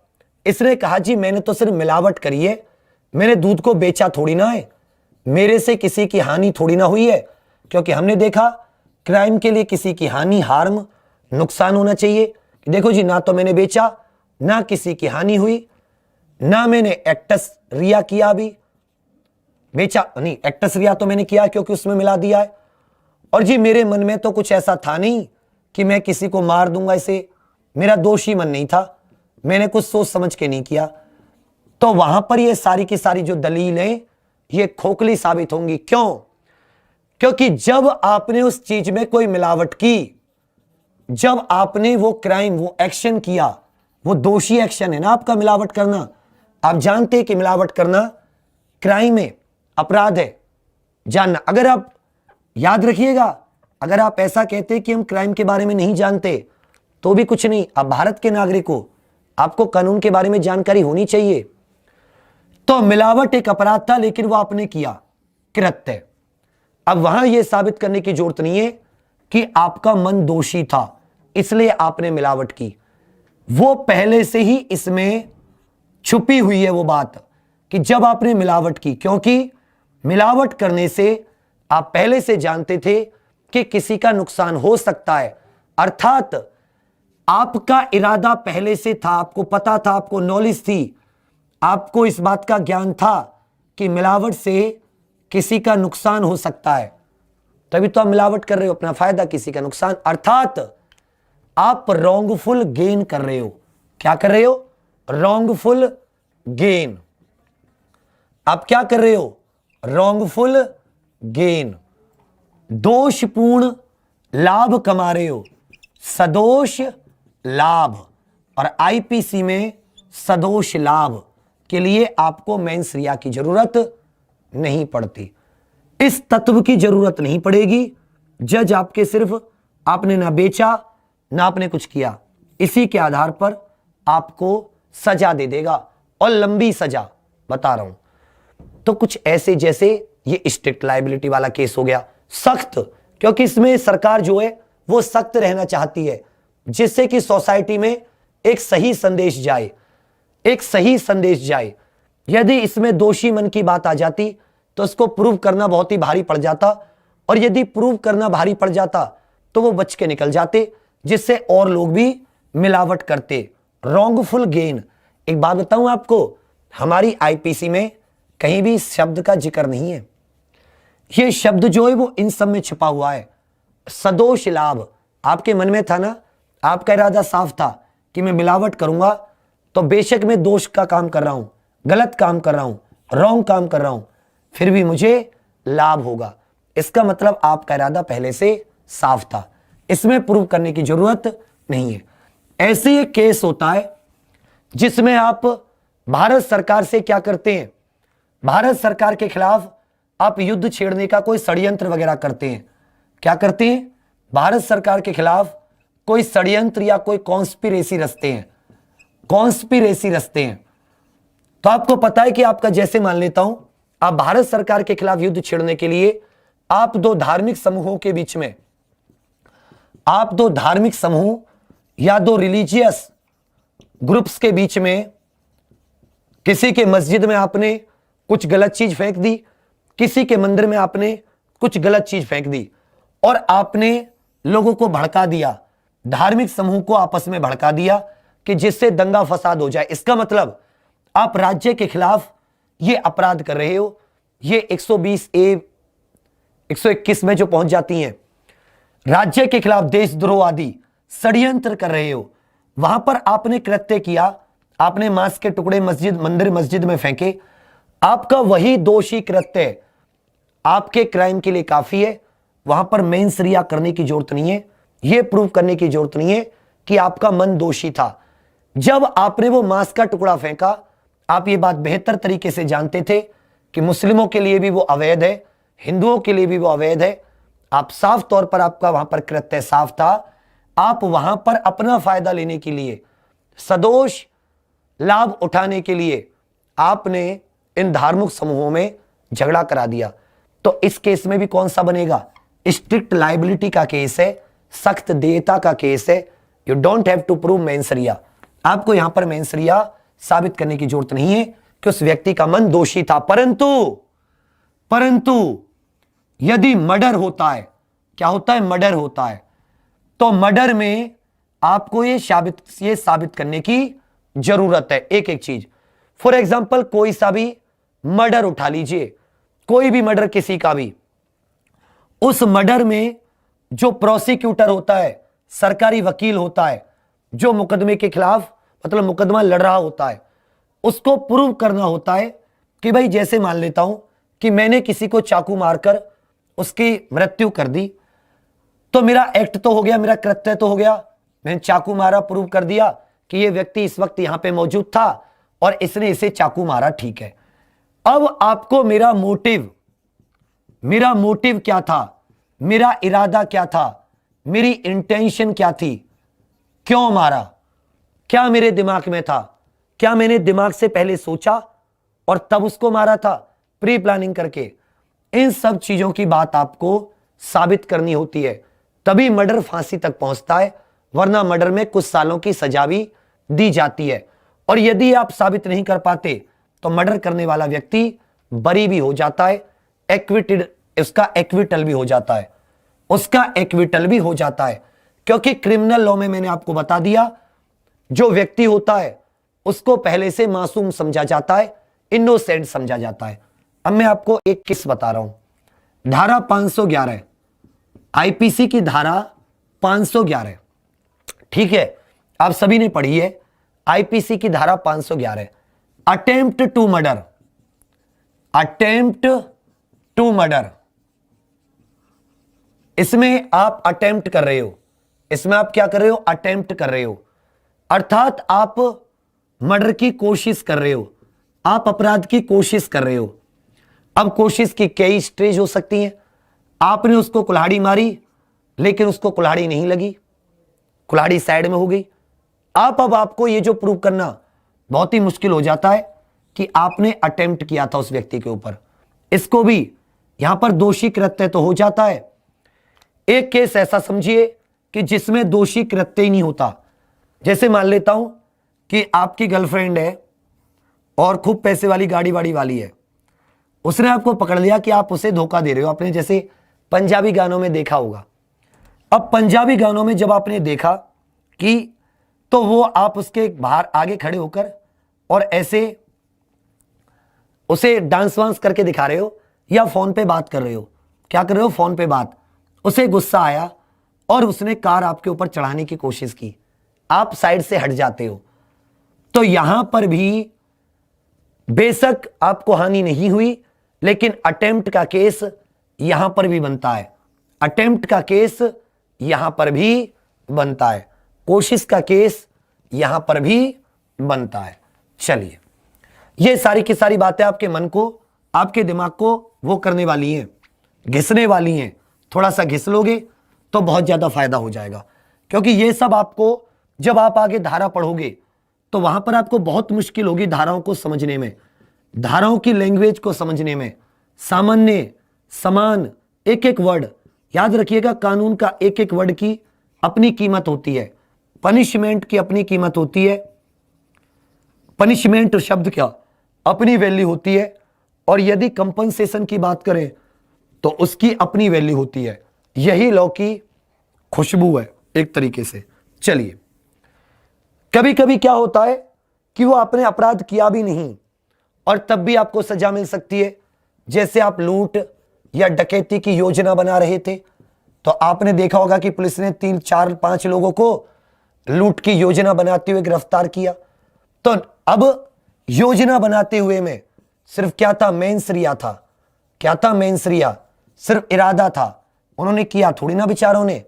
इसने कहा जी मैंने तो सिर्फ मिलावट करी है, मैंने दूध को बेचा थोड़ी ना है, मेरे से किसी की हानि थोड़ी ना हुई है। क्योंकि हमने देखा क्राइम के लिए किसी की हानि, हार्म, नुकसान होना चाहिए। देखो जी, ना तो मैंने बेचा, ना किसी की हानि हुई, ना मैंने एक्टस रिया किया, अभी बेचा नहीं, एक्टस रिया तो मैंने किया क्योंकि उसमें मिला दिया है। और जी मेरे मन में तो कुछ ऐसा था नहीं कि मैं किसी को मार दूंगा, इसे मेरा दोषी मन नहीं था, मैंने कुछ सोच समझ के नहीं किया। तो वहां पर ये सारी की सारी जो दलीलें ये खोखली साबित होंगी। क्यों? क्योंकि जब आपने उस चीज में कोई मिलावट की, जब आपने वो क्राइम, वो एक्शन किया, वो दोषी एक्शन है ना आपका, मिलावट करना। आप जानते हैं कि मिलावट करना क्राइम है, अपराध है, जानना। अगर आप याद रखिएगा, अगर आप ऐसा कहते हैं कि हम क्राइम के बारे में नहीं जानते तो भी कुछ नहीं, आप भारत के नागरिक हो, आपको कानून के बारे में जानकारी होनी चाहिए। तो मिलावट एक अपराध था, लेकिन वो आपने किया, कृत्य। अब वहां यह साबित करने की जरूरत नहीं है कि आपका मन दोषी था इसलिए आपने मिलावट की। वो पहले से ही इसमें छुपी हुई है वो बात कि जब आपने मिलावट की, क्योंकि मिलावट करने से आप पहले से जानते थे कि किसी का नुकसान हो सकता है, अर्थात आपका इरादा पहले से था, आपको पता था, आपको नॉलेज थी, आपको इस बात का ज्ञान था कि मिलावट से किसी का नुकसान हो सकता है, तभी तो आप मिलावट कर रहे हो, अपना फायदा, किसी का नुकसान, अर्थात आप रॉन्गफुल गेन कर रहे हो। क्या कर रहे हो? Wrongful gain. आप क्या कर रहे हो? रॉन्गफुल गेन, दोषपूर्ण लाभ कमा रहे हो, सदोष लाभ। और आईपीसी में सदोष लाभ के लिए आपको मेंस रिया की जरूरत नहीं पड़ती, इस तत्व की जरूरत नहीं पड़ेगी। जज आपके सिर्फ, आपने ना बेचा ना आपने कुछ किया, इसी के आधार पर आपको सजा दे देगा, और लंबी सजा बता रहा हूं। तो कुछ ऐसे जैसे ये स्ट्रिक्ट लायबिलिटी वाला केस हो गया, सख्त, क्योंकि इसमें सरकार जो है वो सख्त रहना चाहती है, जिससे कि सोसाइटी में एक सही संदेश जाए, एक सही संदेश जाए। यदि इसमें दोषी मन की बात आ जाती तो उसको प्रूव करना बहुत ही भारी पड़ जाता, और यदि प्रूव करना भारी पड़ जाता तो वो बच के निकल जाते, जिससे और लोग भी मिलावट करते। रॉन्गफुल गेन, एक बात बताऊं आपको, हमारी आईपीसी में कहीं भी इस शब्द का जिक्र नहीं है। ये शब्द जो है वो इन सब में छिपा हुआ है। सदोष लाभ, आपके मन में था ना, आपका इरादा साफ था कि मैं मिलावट करूंगा तो बेशक मैं दोष का काम कर रहा हूं, गलत काम कर रहा हूं, रॉन्ग काम कर रहा हूं, फिर भी मुझे लाभ होगा। इसका मतलब आपका इरादा पहले से साफ था, इसमें प्रूव करने की जरूरत नहीं है। ऐसे एक केस होता है जिसमें आप भारत सरकार से क्या करते हैं, भारत सरकार के खिलाफ आप युद्ध छेड़ने का कोई षड्यंत्र वगैरह करते हैं। क्या करते हैं? भारत सरकार के खिलाफ कोई षड्यंत्र या कोई कॉन्स्पिरेसी रचते हैं, कॉन्स्पिरेसी रचते हैं। तो आपको पता है कि आपका, जैसे मान लेता हूं, आप भारत सरकार के खिलाफ युद्ध छेड़ने के लिए आप दो धार्मिक समूहों के बीच में, आप दो धार्मिक समूह या दो रिलीजियस ग्रुप्स के बीच में, किसी के मस्जिद में आपने कुछ गलत चीज फेंक दी, किसी के मंदिर में आपने कुछ गलत चीज फेंक दी, और आपने लोगों को भड़का दिया, धार्मिक समूह को आपस में भड़का दिया कि जिससे दंगा फसाद हो जाए। इसका मतलब आप राज्य के खिलाफ ये अपराध कर रहे हो। ये 120A 121 में जो पहुंच जाती हैं, राज्य के खिलाफ देशद्रोह आदि षड्यंत्र कर रहे हो, वहां पर आपने कृत्य किया, आपने मांस के टुकड़े मस्जिद में फेंके, आपका वही दोषी कृत्य आपके क्राइम के लिए काफी है। वहां पर मेंस रिया करने की जरूरत नहीं है, यह प्रूव करने की जरूरत नहीं है कि आपका मन दोषी था। जब आपने वो मांस का टुकड़ा फेंका, आप ये बात बेहतर तरीके से जानते थे कि मुस्लिमों के लिए भी वो अवैध है, हिंदुओं के लिए भी वो अवैध है। आप साफ तौर पर, आपका वहां पर कृत्य साफ था, आप वहां पर अपना फायदा लेने के लिए, सदोष लाभ उठाने के लिए आपने इन धार्मिक समूहों में झगड़ा करा दिया, तो इस केस में भी कौन सा बनेगा? स्ट्रिक्ट लाइबिलिटी का केस है, सख्त देयता का केस है। You don't have to prove mens rea. आपको यहां पर मेंसरिया साबित करने की जरूरत नहीं है कि उस व्यक्ति का मन दोषी था। परंतु यदि मर्डर होता है, क्या होता है? मर्डर होता है, तो मर्डर में आपको ये साबित करने की जरूरत है एक एक चीज। फॉर एग्जाम्पल कोई सा भी मर्डर उठा लीजिए, कोई भी मर्डर किसी का भी, उस मर्डर में जो प्रोसिक्यूटर होता है, सरकारी वकील होता है, जो मुकदमे के खिलाफ मतलब मुकदमा लड़ रहा होता है, उसको प्रूव करना होता है कि भाई जैसे मान लेता हूं कि मैंने किसी को चाकू मारकर उसकी मृत्यु कर दी, तो मेरा एक्ट तो हो गया, मेरा कृत्य तो हो गया, मैंने चाकू मारा, प्रूव कर दिया कि यह व्यक्ति इस वक्त यहां पे मौजूद था और इसने इसे चाकू मारा, ठीक है। अब आपको मेरा मोटिव क्या था, मेरा इरादा क्या था, मेरी इंटेंशन क्या थी, क्यों मारा, क्या मेरे दिमाग में था, क्या मैंने दिमाग से पहले सोचा और तब उसको मारा था, प्री प्लानिंग करके। इन सब चीजों की बात आपको साबित करनी होती है, तभी मर्डर फांसी तक पहुंचता है, वरना मर्डर में कुछ सालों की सजा भी दी जाती है। और यदि आप साबित नहीं कर पाते तो मर्डर करने वाला व्यक्ति बरी भी हो जाता है, उसका एक्विटल भी हो जाता है, क्योंकि क्रिमिनल लॉ में मैंने आपको बता दिया, जो व्यक्ति होता है उसको पहले से मासूम समझा जाता है, इनोसेंट समझा जाता है। अब मैं आपको एक केस बता रहा हूं, धारा 511 आईपीसी की धारा 511, ठीक है, आप सभी ने पढ़ी है। आईपीसी की धारा 511, अटेम्प्ट टू मर्डर, इसमें आप अटेम्प्ट कर रहे हो, इसमें आप क्या कर रहे हो? अटेम्प्ट कर रहे हो, अर्थात आप मर्डर की कोशिश कर रहे हो, आप अपराध की कोशिश कर रहे हो। अब कोशिश की कई स्टेज हो सकती हैं। आपने उसको कुल्हाड़ी मारी, लेकिन उसको कुल्हाड़ी नहीं लगी, कुल्हाड़ी साइड में हो गई। अब आपको ये जो प्रूव करना बहुत ही मुश्किल हो जाता है कि आपने अटेम्प्ट किया था उस व्यक्ति के ऊपर, इसको भी यहां पर दोषी कृत्य तो हो जाता है। एक केस ऐसा समझिए कि जिसमें दोषी कृत्य ही नहीं होता, जैसे मान लेता हूं कि आपकी गर्लफ्रेंड है और खूब पैसे वाली गाड़ी वाली है, उसने आपको पकड़ लिया कि आप उसे धोखा दे रहे हो। आपने जैसे पंजाबी गानों में देखा होगा, अब पंजाबी गानों में जब आपने देखा कि तो वो आप उसके बाहर आगे खड़े होकर और ऐसे उसे डांस वांस करके दिखा रहे हो या फोन पे बात कर रहे हो, क्या कर रहे हो? फोन पे बात। उसे गुस्सा आया और उसने कार आपके ऊपर चढ़ाने की कोशिश की, आप साइड से हट जाते हो, तो यहां पर भी बेशक आपको हानि नहीं हुई, लेकिन अटेम्प्ट का केस यहां पर भी बनता है, अटेम्प्ट का केस यहां पर भी बनता है, कोशिश का केस यहां पर भी बनता है। चलिए, ये सारी की सारी बातें आपके मन को, आपके दिमाग को वो करने वाली हैं, घिसने वाली हैं। थोड़ा सा घिस लोगे तो बहुत ज्यादा फायदा हो जाएगा, क्योंकि ये सब आपको जब आप आगे धारा पढ़ोगे तो वहां पर आपको बहुत मुश्किल होगी धाराओं को समझने में, धाराओं की लैंग्वेज को समझने में। सामान्य, समान, एक एक वर्ड याद रखिएगा, कानून का एक एक वर्ड की अपनी कीमत होती है, पनिशमेंट की अपनी कीमत होती है, पनिशमेंट शब्द क्या अपनी वैल्यू होती है, और यदि कंपनसेशन की बात करें तो उसकी अपनी वैल्यू होती है। यही लॉ की खुशबू है एक तरीके से। चलिए, कभी कभी क्या होता है कि वो आपने अपराध किया भी नहीं और तब भी आपको सजा मिल सकती है। जैसे आप लूट या डकैती की योजना बना रहे थे, तो आपने देखा होगा कि पुलिस ने 3, 4, 5 लोगों को लूट की योजना बनाते हुए गिरफ्तार किया। तो अब योजना बनाते हुए में सिर्फ क्या था? मेंसरिया था। क्या था? मेंसरिया, सिर्फ इरादा था। उन्होंने किया थोड़ी ना बेचारों ने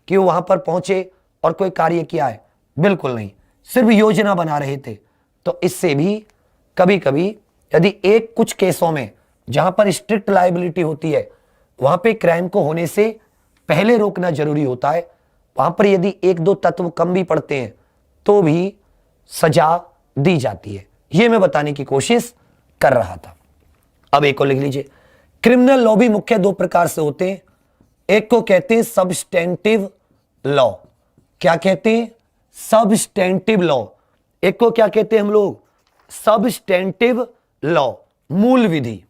कि वो वहां पर पहुंचे और कोई कार्य किया है, बिल्कुल नहीं, सिर्फ योजना बना रहे थे। तो इससे भी कभी कभी यदि एक कुछ केसों में जहां पर स्ट्रिक्ट लायबिलिटी होती है, वहां पे क्राइम को होने से पहले रोकना जरूरी होता है, वहां पर यदि 1-2 तत्व कम भी पड़ते हैं तो भी सजा दी जाती है। यह मैं बताने की कोशिश कर रहा था। अब एक और लिख लीजिए, क्रिमिनल लॉ भी मुख्य दो प्रकार से होते हैं। एक को कहते हैं सबस्टेंटिव लॉ। क्या कहते हैं? Substantive law. एक को क्या कहते हैं हम लोग? सबस्टेंटिव लॉ, मूल विधि।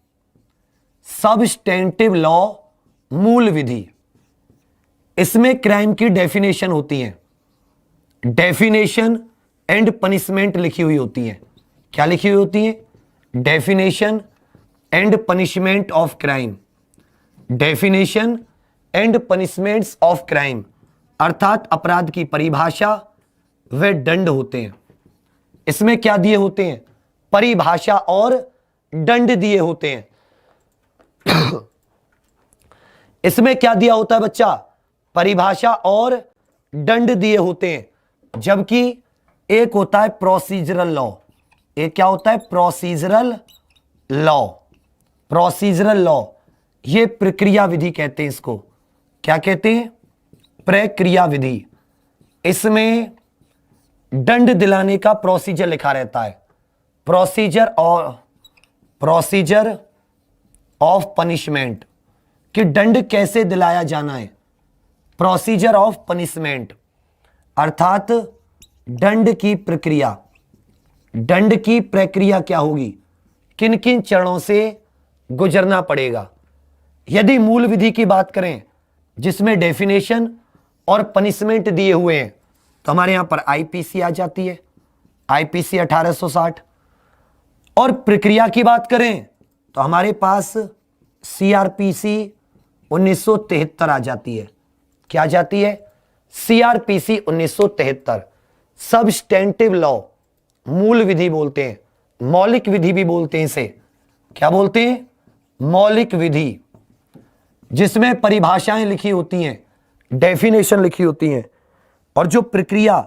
सबस्टेंटिव लॉ, मूल विधि। इसमें क्राइम की डेफिनेशन होती है, डेफिनेशन एंड पनिशमेंट लिखी हुई होती है। क्या लिखी हुई होती है? Definition and punishment of crime. Definition and punishments of crime, अर्थात अपराध की परिभाषा व दंड होते हैं। इसमें क्या दिए होते हैं? परिभाषा और दंड दिए होते हैं। इसमें क्या दिया होता है बच्चा? परिभाषा और दंड दिए होते हैं। जबकि एक होता है प्रोसीजरल लॉ। एक क्या होता है? Procedural law. प्रोसीजरल लॉ, ये प्रक्रिया विधि कहते हैं इसको। क्या कहते हैं? प्रक्रिया विधि। इसमें दंड दिलाने का प्रोसीजर लिखा रहता है, प्रोसीजर ऑफ पनिशमेंट, कि दंड कैसे दिलाया जाना है। प्रोसीजर ऑफ पनिशमेंट अर्थात दंड की प्रक्रिया। दंड की प्रक्रिया क्या होगी? किन किन चरणों से गुजरना पड़ेगा। यदि मूल विधि की बात करें जिसमें डेफिनेशन और पनिशमेंट दिए हुए हैं, तो हमारे यहां पर आईपीसी आ जाती है, आईपीसी 1860। और प्रक्रिया की बात करें तो हमारे पास सीआरपीसी 1973 आ जाती है। क्या आ जाती है? सीआरपीसी 1973। सबस्टेंटिव लॉ, मूल विधि बोलते हैं, मौलिक विधि भी बोलते हैं इसे। क्या बोलते हैं? मौलिक विधि, जिसमें परिभाषाएं लिखी होती हैं, डेफिनेशन लिखी होती हैं, और जो प्रक्रिया,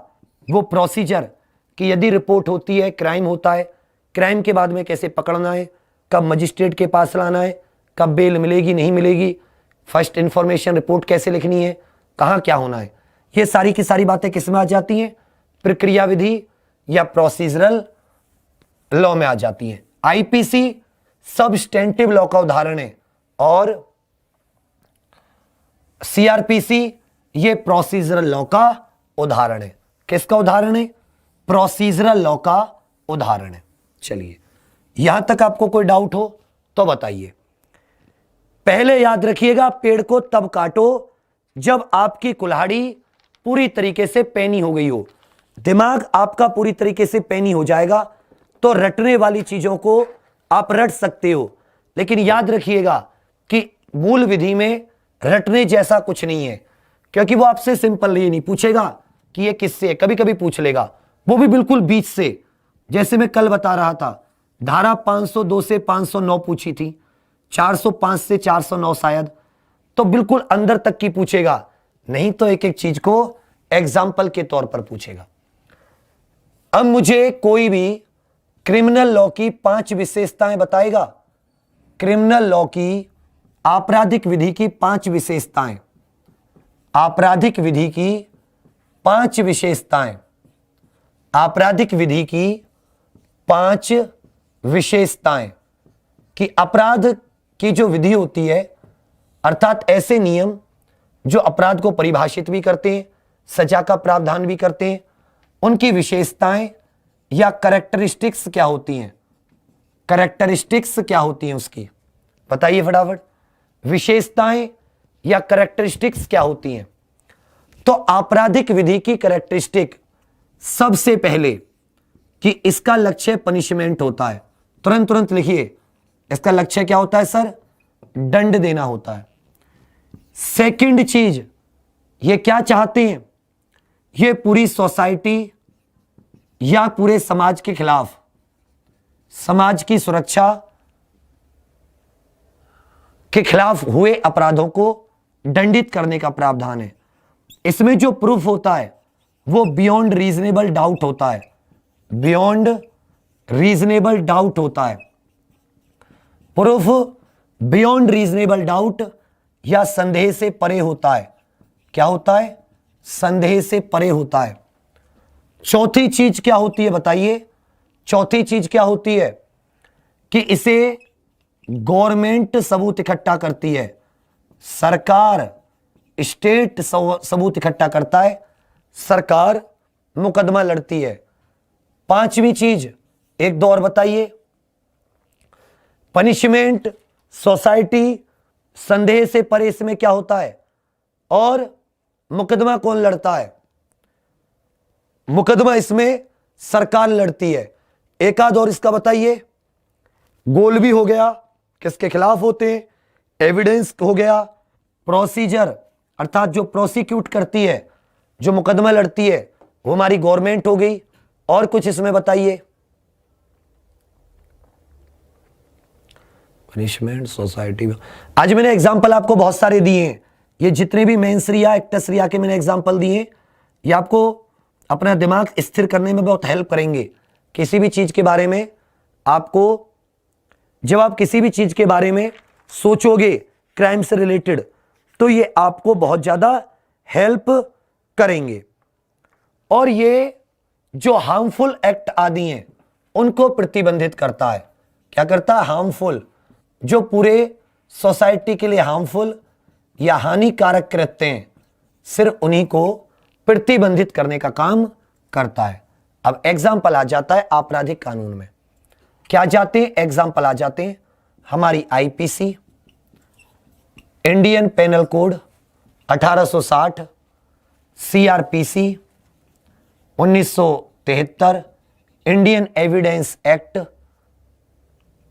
वो प्रोसीजर, कि यदि रिपोर्ट होती है, क्राइम होता है, क्राइम के बाद में कैसे पकड़ना है, कब मजिस्ट्रेट के पास लाना है, कब बेल मिलेगी नहीं मिलेगी, फर्स्ट इंफॉर्मेशन रिपोर्ट कैसे लिखनी है, कहां क्या होना है, ये सारी की सारी बातें किस में आ जाती हैं? प्रक्रिया विधि या प्रोसीजरल लॉ में आ जाती हैं। आईपीसी सबस्टेंटिव लॉ का उदाहरण है और सीआरपीसी ये प्रोसीजरल लॉ का उदाहरण है। किसका उदाहरण है? प्रोसीजरल लॉ का उदाहरण है। चलिए, यहां तक आपको कोई डाउट हो तो बताइए। पहले याद रखिएगा, पेड़ को तब काटो जब आपकी कुल्हाड़ी पूरी तरीके से पैनी हो गई हो। दिमाग आपका पूरी तरीके से पैनी हो जाएगा तो रटने वाली चीजों को आप रट सकते हो, लेकिन याद रखिएगा कि मूल विधि में रटने जैसा कुछ नहीं है, क्योंकि वो आपसे सिंपल नहीं पूछेगा कि ये किससे है, कभी कभी पूछ लेगा, वो भी बिल्कुल बीच से। जैसे मैं कल बता रहा था, धारा 502 से 509 पूछी थी, 405 से 409 शायद, तो बिल्कुल अंदर तक की पूछेगा, नहीं तो एक एक चीज को एग्जाम्पल के तौर पर पूछेगा। अब मुझे कोई भी क्रिमिनल लॉ की 5 विशेषताएं बताएगा। क्रिमिनल लॉ की, आपराधिक विधि की 5 विशेषताएं, आपराधिक विधि की 5 विशेषताएं, आपराधिक विधि की 5 विशेषताएं, कि अपराध की जो विधि होती है, अर्थात ऐसे नियम जो अपराध को परिभाषित भी करते हैं, सजा का प्रावधान भी करते हैं, उनकी विशेषताएं या कैरेक्टरिस्टिक्स क्या होती हैं। कैरेक्टरिस्टिक्स क्या होती हैं उसकी, बताइए फटाफट। विशेषताएं या कैरेक्टरिस्टिक्स क्या होती हैं? तो आपराधिक विधि की कैरेक्टरिस्टिक, सबसे पहले कि इसका लक्ष्य पनिशमेंट होता है। तुरंत तुरंत लिखिए, इसका लक्ष्य क्या होता है सर? दंड देना होता है। सेकंड चीज, ये क्या चाहते हैं? ये पूरी सोसाइटी या पूरे समाज के खिलाफ, समाज की सुरक्षा के खिलाफ हुए अपराधों को दंडित करने का प्रावधान है। इसमें जो प्रूफ होता है वो बियॉन्ड रीजनेबल डाउट होता है, बियॉन्ड रीजनेबल डाउट होता है। प्रूफ बियॉन्ड रीजनेबल डाउट या संदेह से परे होता है। क्या होता है? संदेह से परे होता है। चौथी चीज क्या होती है बताइए? चौथी चीज क्या होती है? कि इसे गवर्नमेंट सबूत इकट्ठा करती है, सरकार स्टेट सबूत इकट्ठा करता है, सरकार मुकदमा लड़ती है। पांचवी चीज एक दो और बताइए, पनिशमेंट, सोसाइटी, संदेह से परे, इसमें क्या होता है, और मुकदमा कौन लड़ता है? मुकदमा इसमें सरकार लड़ती है। एक आध और इसका बताइए। गोल भी हो गया, किसके खिलाफ होते हैं, एविडेंस हो गया, प्रोसीजर अर्थात जो प्रोसिक्यूट करती है, जो मुकदमा लड़ती है, वो हमारी गवर्नमेंट हो गई। और कुछ इसमें बताइए। Punishment, society. आज मैंने एग्जांपल आपको बहुत सारे दिए हैं, ये जितने भी मेंस रिया, एक्टस रिया के मैंने एग्जांपल दिए, ये आपको अपना दिमाग स्थिर करने में बहुत हेल्प करेंगे। किसी भी चीज के बारे में आपको, जब आप किसी भी चीज के बारे में सोचोगे क्राइम से रिलेटेड, तो ये आपको बहुत ज्यादा हेल्प करेंगे। और ये जो हार्मफुल एक्ट आदि हैं उनको प्रतिबंधित करता है। क्या करता है? हार्मफुल, जो पूरे सोसाइटी के लिए हार्मफुल या हानिकारक कृत्य हैं, सिर्फ उन्हीं को प्रतिबंधित करने का काम करता है। अब एग्जाम्पल आ जाता है आपराधिक कानून में। क्या जाते हैं एग्जाम्पल? आ जाते हैं हमारी IPC, Indian penal code 1860, CrPC 1973, Indian evidence act,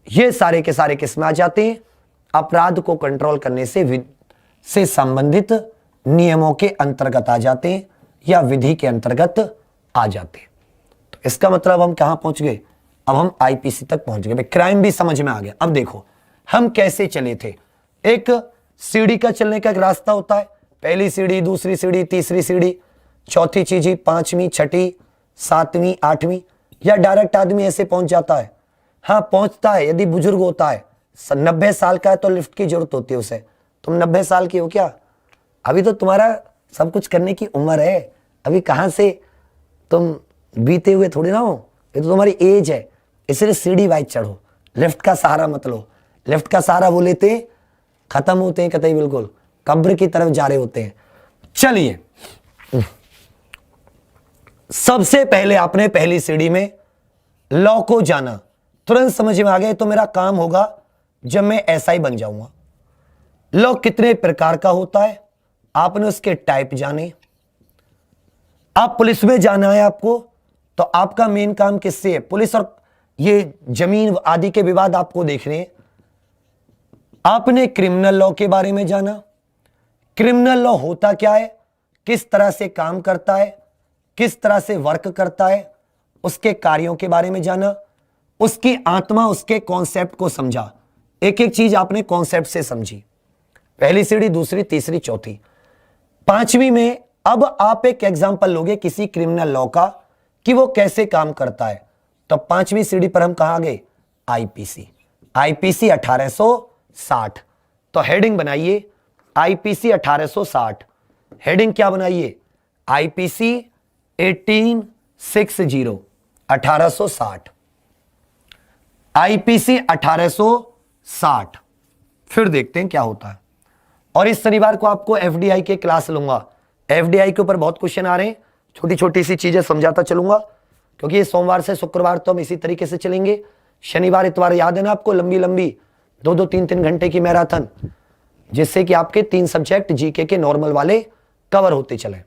ये सारे के सारे किसमें आ जाते हैं? अपराध को कंट्रोल करने से संबंधित नियमों के अंतर्गत आ जाते हैं या विधि के अंतर्गत आ जाते हैं। तो इसका मतलब हम कहां पहुंच गए? अब हम आईपीसी तक पहुंच गए। क्राइम भी समझ में आ गया। अब देखो हम कैसे चले थे। एक सीढ़ी का चलने का एक रास्ता होता है, पहली सीढ़ी, दूसरी सीढ़ी, तीसरी सीढ़ी, चौथी चीज़ी, पांचवी, छठी, सातवीं, आठवीं, या डायरेक्ट आदमी ऐसे पहुंच जाता है? हाँ पहुंचता है, यदि बुजुर्ग होता है, 90 साल का है तो लिफ्ट की जरूरत होती है उसे। तुम 90 साल की हो क्या? अभी तो तुम्हारा सब कुछ करने की उम्र है, अभी कहां से तुम बीते हुए थोड़ी ना हो, ये तो तुम्हारी एज है। इसलिए सीढ़ी वाइज चढ़ो, लिफ्ट का सहारा मत लो। लिफ्ट का सहारा वो लेते खत्म होते हैं कतई, बिल्कुल कब्र की तरफ जा रहे होते हैं। चलिए, सबसे पहले आपने पहली सीढ़ी में लॉ को जाना, तुरंत समझ में आ गया तो मेरा काम होगा जब मैं एसआई बन जाऊंगा। लॉ कितने प्रकार का होता है आपने उसके टाइप जाने। आप पुलिस में जाना है आपको, तो आपका मेन काम किससे है? पुलिस और ये जमीन आदि के विवाद आपको देखने हैं। आपने क्रिमिनल लॉ के बारे में जाना, क्रिमिनल लॉ होता क्या है, किस तरह से काम करता है, किस तरह से वर्क करता है, उसके कार्यों के बारे में जाना, उसकी आत्मा, उसके कॉन्सेप्ट को समझा। एक एक चीज आपने कॉन्सेप्ट से समझी। पहली सीढ़ी, दूसरी, तीसरी, चौथी, पांचवी में अब आप एक एग्जांपल लोगे किसी क्रिमिनल लॉ का कि वो कैसे काम करता है। तो पांचवी सीढ़ी पर हम कहां गए? आईपीसी। आईपीसी 1860। तो हेडिंग बनाइए आईपीसी 1860। हेडिंग क्या बनाइए? IPC 1860, 1860, IPC 1860। फिर देखते हैं क्या होता है। और इस शनिवार को आपको एफडीआई के क्लास लूंगा। एफडीआई के ऊपर बहुत क्वेश्चन आ रहे हैं, छोटी छोटी सी चीजें समझाता चलूंगा, क्योंकि ये सोमवार से शुक्रवार तो हम इसी तरीके से चलेंगे। शनिवार इतवार याद है ना आपको, लंबी लंबी 2-2, 3-3 घंटे की मैराथन, जिससे कि आपके 3 सब्जेक्ट जीके के नॉर्मल वाले कवर होते चले।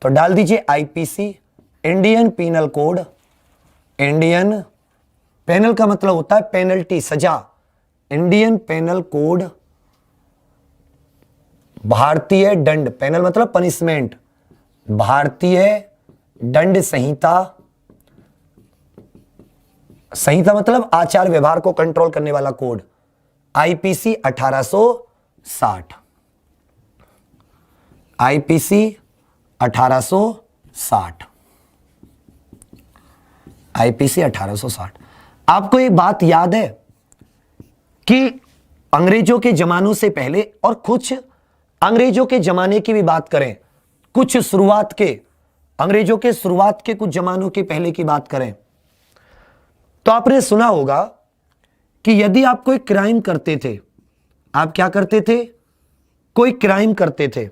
तो डाल दीजिए IPC, Indian penal code. Indian penal का मतलब होता है पेनल्टी, सजा। इंडियन पेनल कोड, भारतीय दंड, पेनल मतलब पनिशमेंट, भारतीय दंड संहिता। संहिता मतलब आचार व्यवहार को कंट्रोल करने वाला कोड। IPC 1860, IPC 1860, IPC 1860। आपको एक बात याद है कि अंग्रेजों के जमानों से पहले, और कुछ अंग्रेजों के जमाने की भी बात करें, कुछ शुरुआत के, अंग्रेजों के शुरुआत के कुछ जमानों के पहले की बात करें, तो आपने सुना होगा कि यदि आप कोई क्राइम करते थे, आप क्या करते थे, कोई क्राइम करते थे,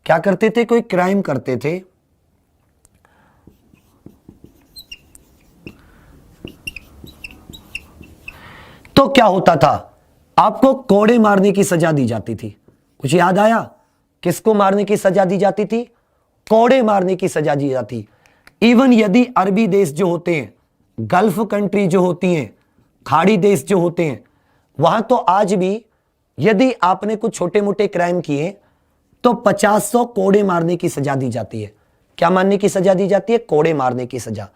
क्या करते थे, कोई क्राइम करते थे, तो क्या होता था, आपको कोड़े मारने की सजा दी जाती थी। कुछ याद आया, किसको मारने की सजा दी जाती थी, कोड़े मारने की सजा दी जाती। इवन यदि अरबी देश जो होते हैं, गल्फ कंट्री जो होती हैं, खाड़ी देश जो होते हैं, वहां तो आज भी यदि आपने कुछ छोटे मोटे क्राइम किए तो 50-100 कोड़े मारने की सजा दी जाती है। क्या मारने की सजा दी जाती है, कोड़े मारने की सजा।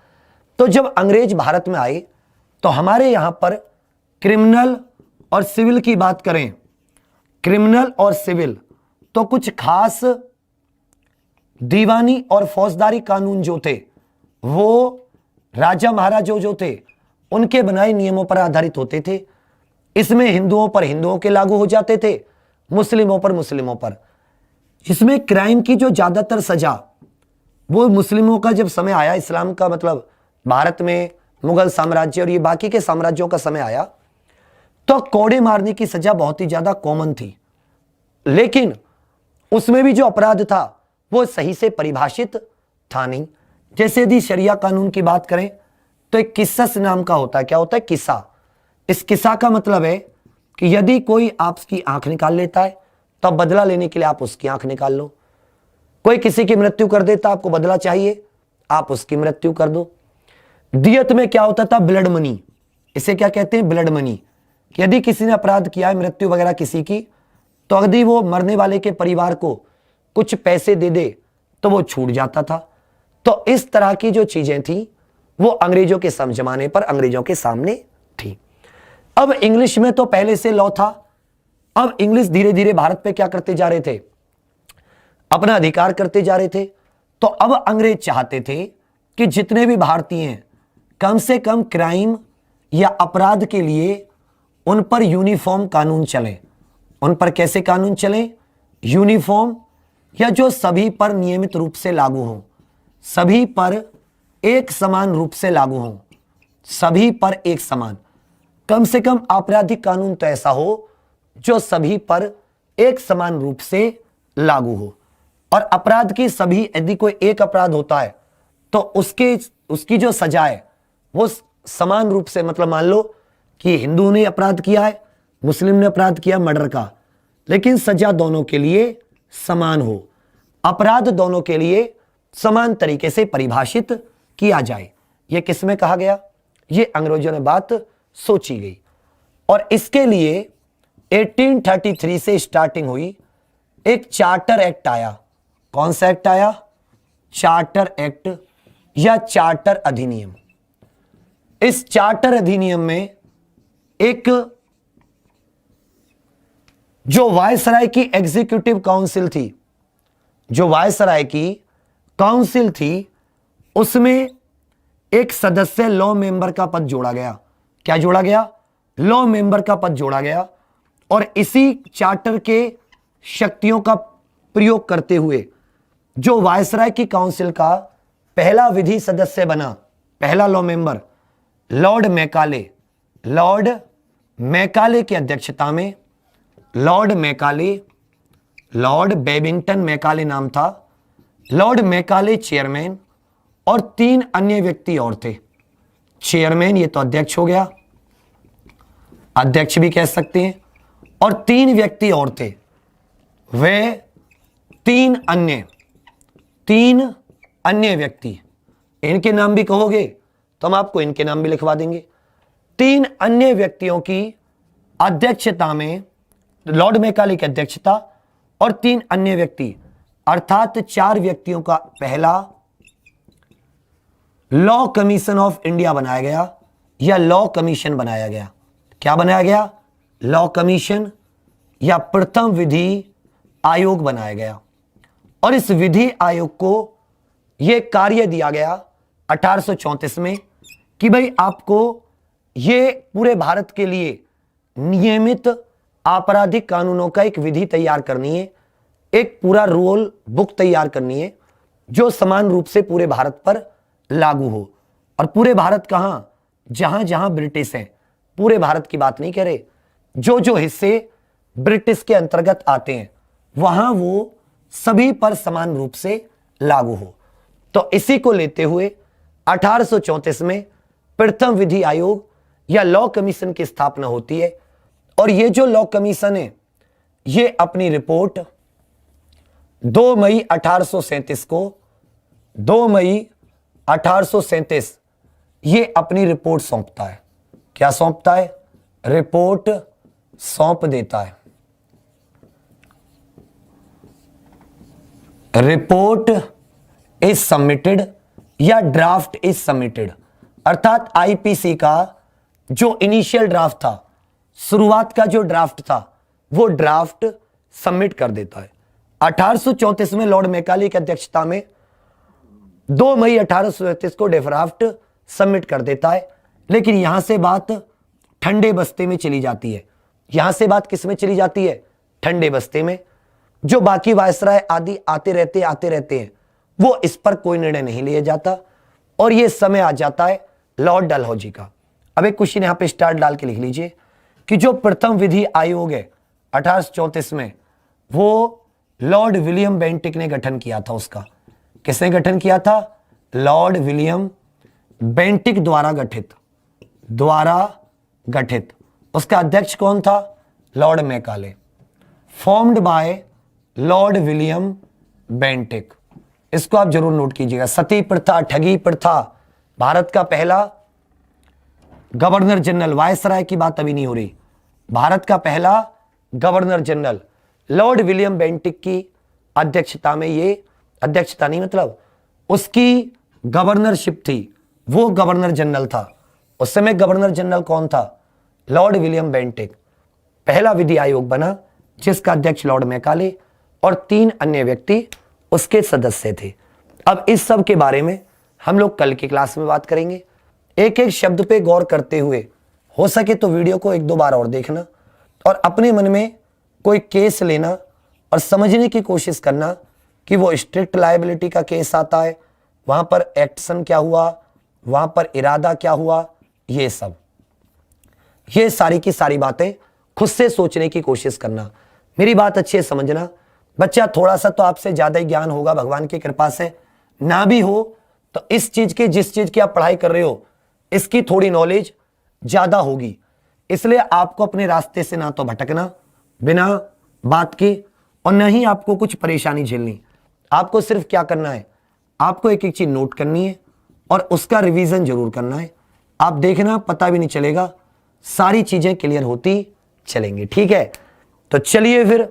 तो जब अंग्रेज भारत में आए तो हमारे यहां पर क्रिमिनल और सिविल की बात करें, क्रिमिनल और सिविल, तो कुछ खास दीवानी और फौजदारी कानून जो थे वो राजा महाराजों जो थे उनके बनाए नियमों पर आधारित होते थे। इसमें हिंदुओं पर हिंदुओं के लागू हो जाते थे, मुस्लिमों पर मुस्लिमों पर। इसमें क्राइम की जो ज्यादातर सजा वो मुस्लिमों का जब समय आया, इस्लाम का मतलब भारत में मुगल साम्राज्य और ये बाकी के साम्राज्यों का समय आया, तो कोड़े मारने की सजा बहुत ही ज्यादा कॉमन थी। लेकिन उसमें भी जो अपराध था वो सही से परिभाषित था नहीं। जैसे यदि शरिया कानून की बात करें तो एक किस्सस नाम का होता है। क्या होता है, किस्सा। इस किस्सा का मतलब है कि यदि कोई आपकी आंख निकाल लेता है तो बदला लेने के लिए आप उसकी आंख निकाल लो। कोई किसी की मृत्यु कर देता, आपको बदला चाहिए, आप उसकी मृत्यु कर दो। दियत में क्या होता था, ब्लड मनी। इसे क्या कहते हैं, ब्लड मनी। यदि किसी ने अपराध किया है, मृत्यु वगैरह किसी की, तो यदि वो मरने वाले के परिवार को कुछ पैसे दे दे तो वो छूट जाता था। तो इस तरह की जो चीजें थी वो अंग्रेजों के जमाने पर अंग्रेजों के सामने थी। अब इंग्लिश में तो पहले से लॉ था। अब इंग्लिश धीरे धीरे भारत पे क्या करते जा रहे थे, अपना अधिकार करते जा रहे थे। तो अब अंग्रेज चाहते थे कि जितने भी भारतीय हैं कम से कम क्राइम या अपराध के लिए उन पर यूनिफॉर्म कानून चले। उन पर कैसे कानून चले, यूनिफॉर्म, या जो सभी पर नियमित रूप से लागू हो, सभी पर एक समान रूप से लागू हो, सभी पर एक समान। कम से कम आपराधिक कानून तो ऐसा हो जो सभी पर एक समान रूप से लागू हो। और अपराध की सभी, यदि कोई एक अपराध होता है तो उसकी जो सजा है वो समान रूप से, मतलब मान लो कि हिंदू ने अपराध किया है, मुस्लिम ने अपराध किया मर्डर का, लेकिन सजा दोनों के लिए समान हो, अपराध दोनों के लिए समान तरीके से परिभाषित किया जाए। यह किसमें कहा गया, ये अंग्रेजों ने बात सोची गई। और इसके लिए 1833 से स्टार्टिंग हुई, एक चार्टर एक्ट आया। कौन सा एक्ट आया, चार्टर एक्ट या चार्टर अधिनियम। इस चार्टर अधिनियम में एक जो वायसराय की एग्जीक्यूटिव काउंसिल थी, जो वायसराय की काउंसिल थी, उसमें एक सदस्य लॉ मेंबर का पद जोड़ा गया। क्या जोड़ा गया, लॉ मेंबर का पद जोड़ा गया। और इसी चार्टर के शक्तियों का प्रयोग करते हुए जो वायसराय की काउंसिल का पहला विधि सदस्य बना, पहला law member, Lord Macaulay. Lord Macaulay की अध्यक्षता में, Lord Macaulay, Lord Babington Macaulay नाम था, लॉर्ड मैकाले चेयरमैन, और 3 अन्य व्यक्ति और थे। चेयरमैन ये तो अध्यक्ष हो गया, अध्यक्ष भी कह सकते हैं, और 3 व्यक्ति और थे। वे 3 अन्य व्यक्ति, इनके नाम भी कहोगे तो हम आपको इनके नाम भी लिखवा देंगे। 3 अन्य व्यक्तियों की अध्यक्षता में, लॉर्ड मैकाले की अध्यक्षता और 3 अन्य व्यक्ति, अर्थात 4 व्यक्तियों का पहला लॉ कमीशन ऑफ इंडिया बनाया गया, या लॉ कमीशन बनाया गया। क्या बनाया गया, लॉ कमीशन या प्रथम विधि आयोग बनाया गया। और इस विधि आयोग को यह कार्य दिया गया 1834 में कि भाई आपको ये पूरे भारत के लिए नियमित आपराधिक कानूनों का एक विधि तैयार करनी है, एक पूरा रूल बुक तैयार करनी है जो समान रूप से पूरे भारत पर लागू हो। और पूरे भारत कहां, जहां जहां ब्रिटिश है पूरे भारत की बात नहीं कह रहे, जो जो हिस्से ब्रिटिश के अंतर्गत आते हैं वहां वो सभी पर समान रूप से लागू हो। तो इसी को लेते हुए 1834 में प्रथम विधि आयोग या लॉ कमीशन की स्थापना होती है। और ये जो लॉ कमीशन है ये अपनी रिपोर्ट 2 मई 1837 को 2 मई 1837 ये अपनी रिपोर्ट सौंपता है। क्या सौंपता है? रिपोर्ट सौंप देता है। रिपोर्ट इज सबमिटेड या ड्राफ्ट इज सबमिटेड, अर्थात आईपीसी का जो इनिशियल ड्राफ्ट था, शुरुआत का जो ड्राफ्ट था, वो ड्राफ्ट सबमिट कर देता है। 1834 में लॉर्ड मैकाले की अध्यक्षता में 2 मई 1837 को ड्राफ्ट सबमिट कर देता है। लेकिन यहां से बात ठंडे बस्ते में चली जाती है। यहां से बात किस में चली जाती है? ठंडे बस्ते में। जो बाकी वायसराय आदि आते रहते हैं वो इस पर कोई निर्णय नहीं लिया जाता और ये समय आ जाता है लॉर्ड डलहौजी का। अब एक क्वेश्चन यहां पे स्टार डाल के लिख लीजिए कि जो प्रथम विधि आयोग है 1834 में, वो लॉर्ड विलियम बेंटिक ने गठन किया था। उसका किसने गठन किया था? लॉर्ड विलियम बेंटिक द्वारा गठित। उसका अध्यक्ष कौन था? Lord Macaulay. Formed by Lord William Bentinck. इसको आप जरूर नोट कीजिएगा। सती प्रथा, ठगी प्रथा, भारत का पहला गवर्नर जनरल, वायसराय की बात अभी नहीं हो रही, भारत का पहला governor general Lord William Bentinck की अध्यक्षता में, ये अध्यक्षता नहीं मतलब उसकी गवर्नरशिप थी, वो गवर्नर जनरल था। उस समय गवर्नर जनरल कौन था? Lord William Bentinck. पहला विधि आयोग बना जिसका अध्यक्ष लॉर्ड मैकाले और 3 अन्य व्यक्ति उसके सदस्य थे। अब इस सब के बारे में हम लोग कल की क्लास में बात करेंगे। एक एक शब्द पे गौर करते हुए हो सके तो वीडियो को 1-2 बार और देखना और अपने मन में कोई केस लेना और समझने की कोशिश करना कि वो स्ट्रिक्ट लायबिलिटी का केस आता है, वहां पर एक्शन क्या हुआ, वहां पर इरादा क्या हुआ, ये सब, ये सारी की सारी बातें खुद से सोचने की कोशिश करना। मेरी बात अच्छे से समझना। बच्चा थोड़ा सा तो आपसे ज्यादा ही ज्ञान होगा भगवान की कृपा से, ना भी हो तो इस चीज की, जिस चीज की आप पढ़ाई कर रहे हो इसकी थोड़ी नॉलेज ज्यादा होगी। इसलिए आपको अपने रास्ते से ना तो भटकना बिना बात के और न ही आपको कुछ परेशानी झेलनी। आपको सिर्फ क्या करना है, आपको एक एक चीज नोट करनी है और उसका रिवीजन जरूर करना है। आप देखना पता भी नहीं चलेगा, सारी चीजें क्लियर होती चलेंगी। ठीक है, तो चलिए फिर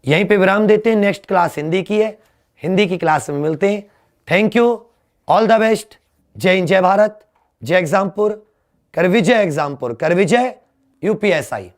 यहीं पे विराम देते हैं। नेक्स्ट क्लास हिंदी की है, हिंदी की क्लास में मिलते हैं। Thank you, all the best. जय हिंद, जय भारत, जय एग्जामपुर, कर विजय एग्जामपुर, कर विजय यूपीएसआई।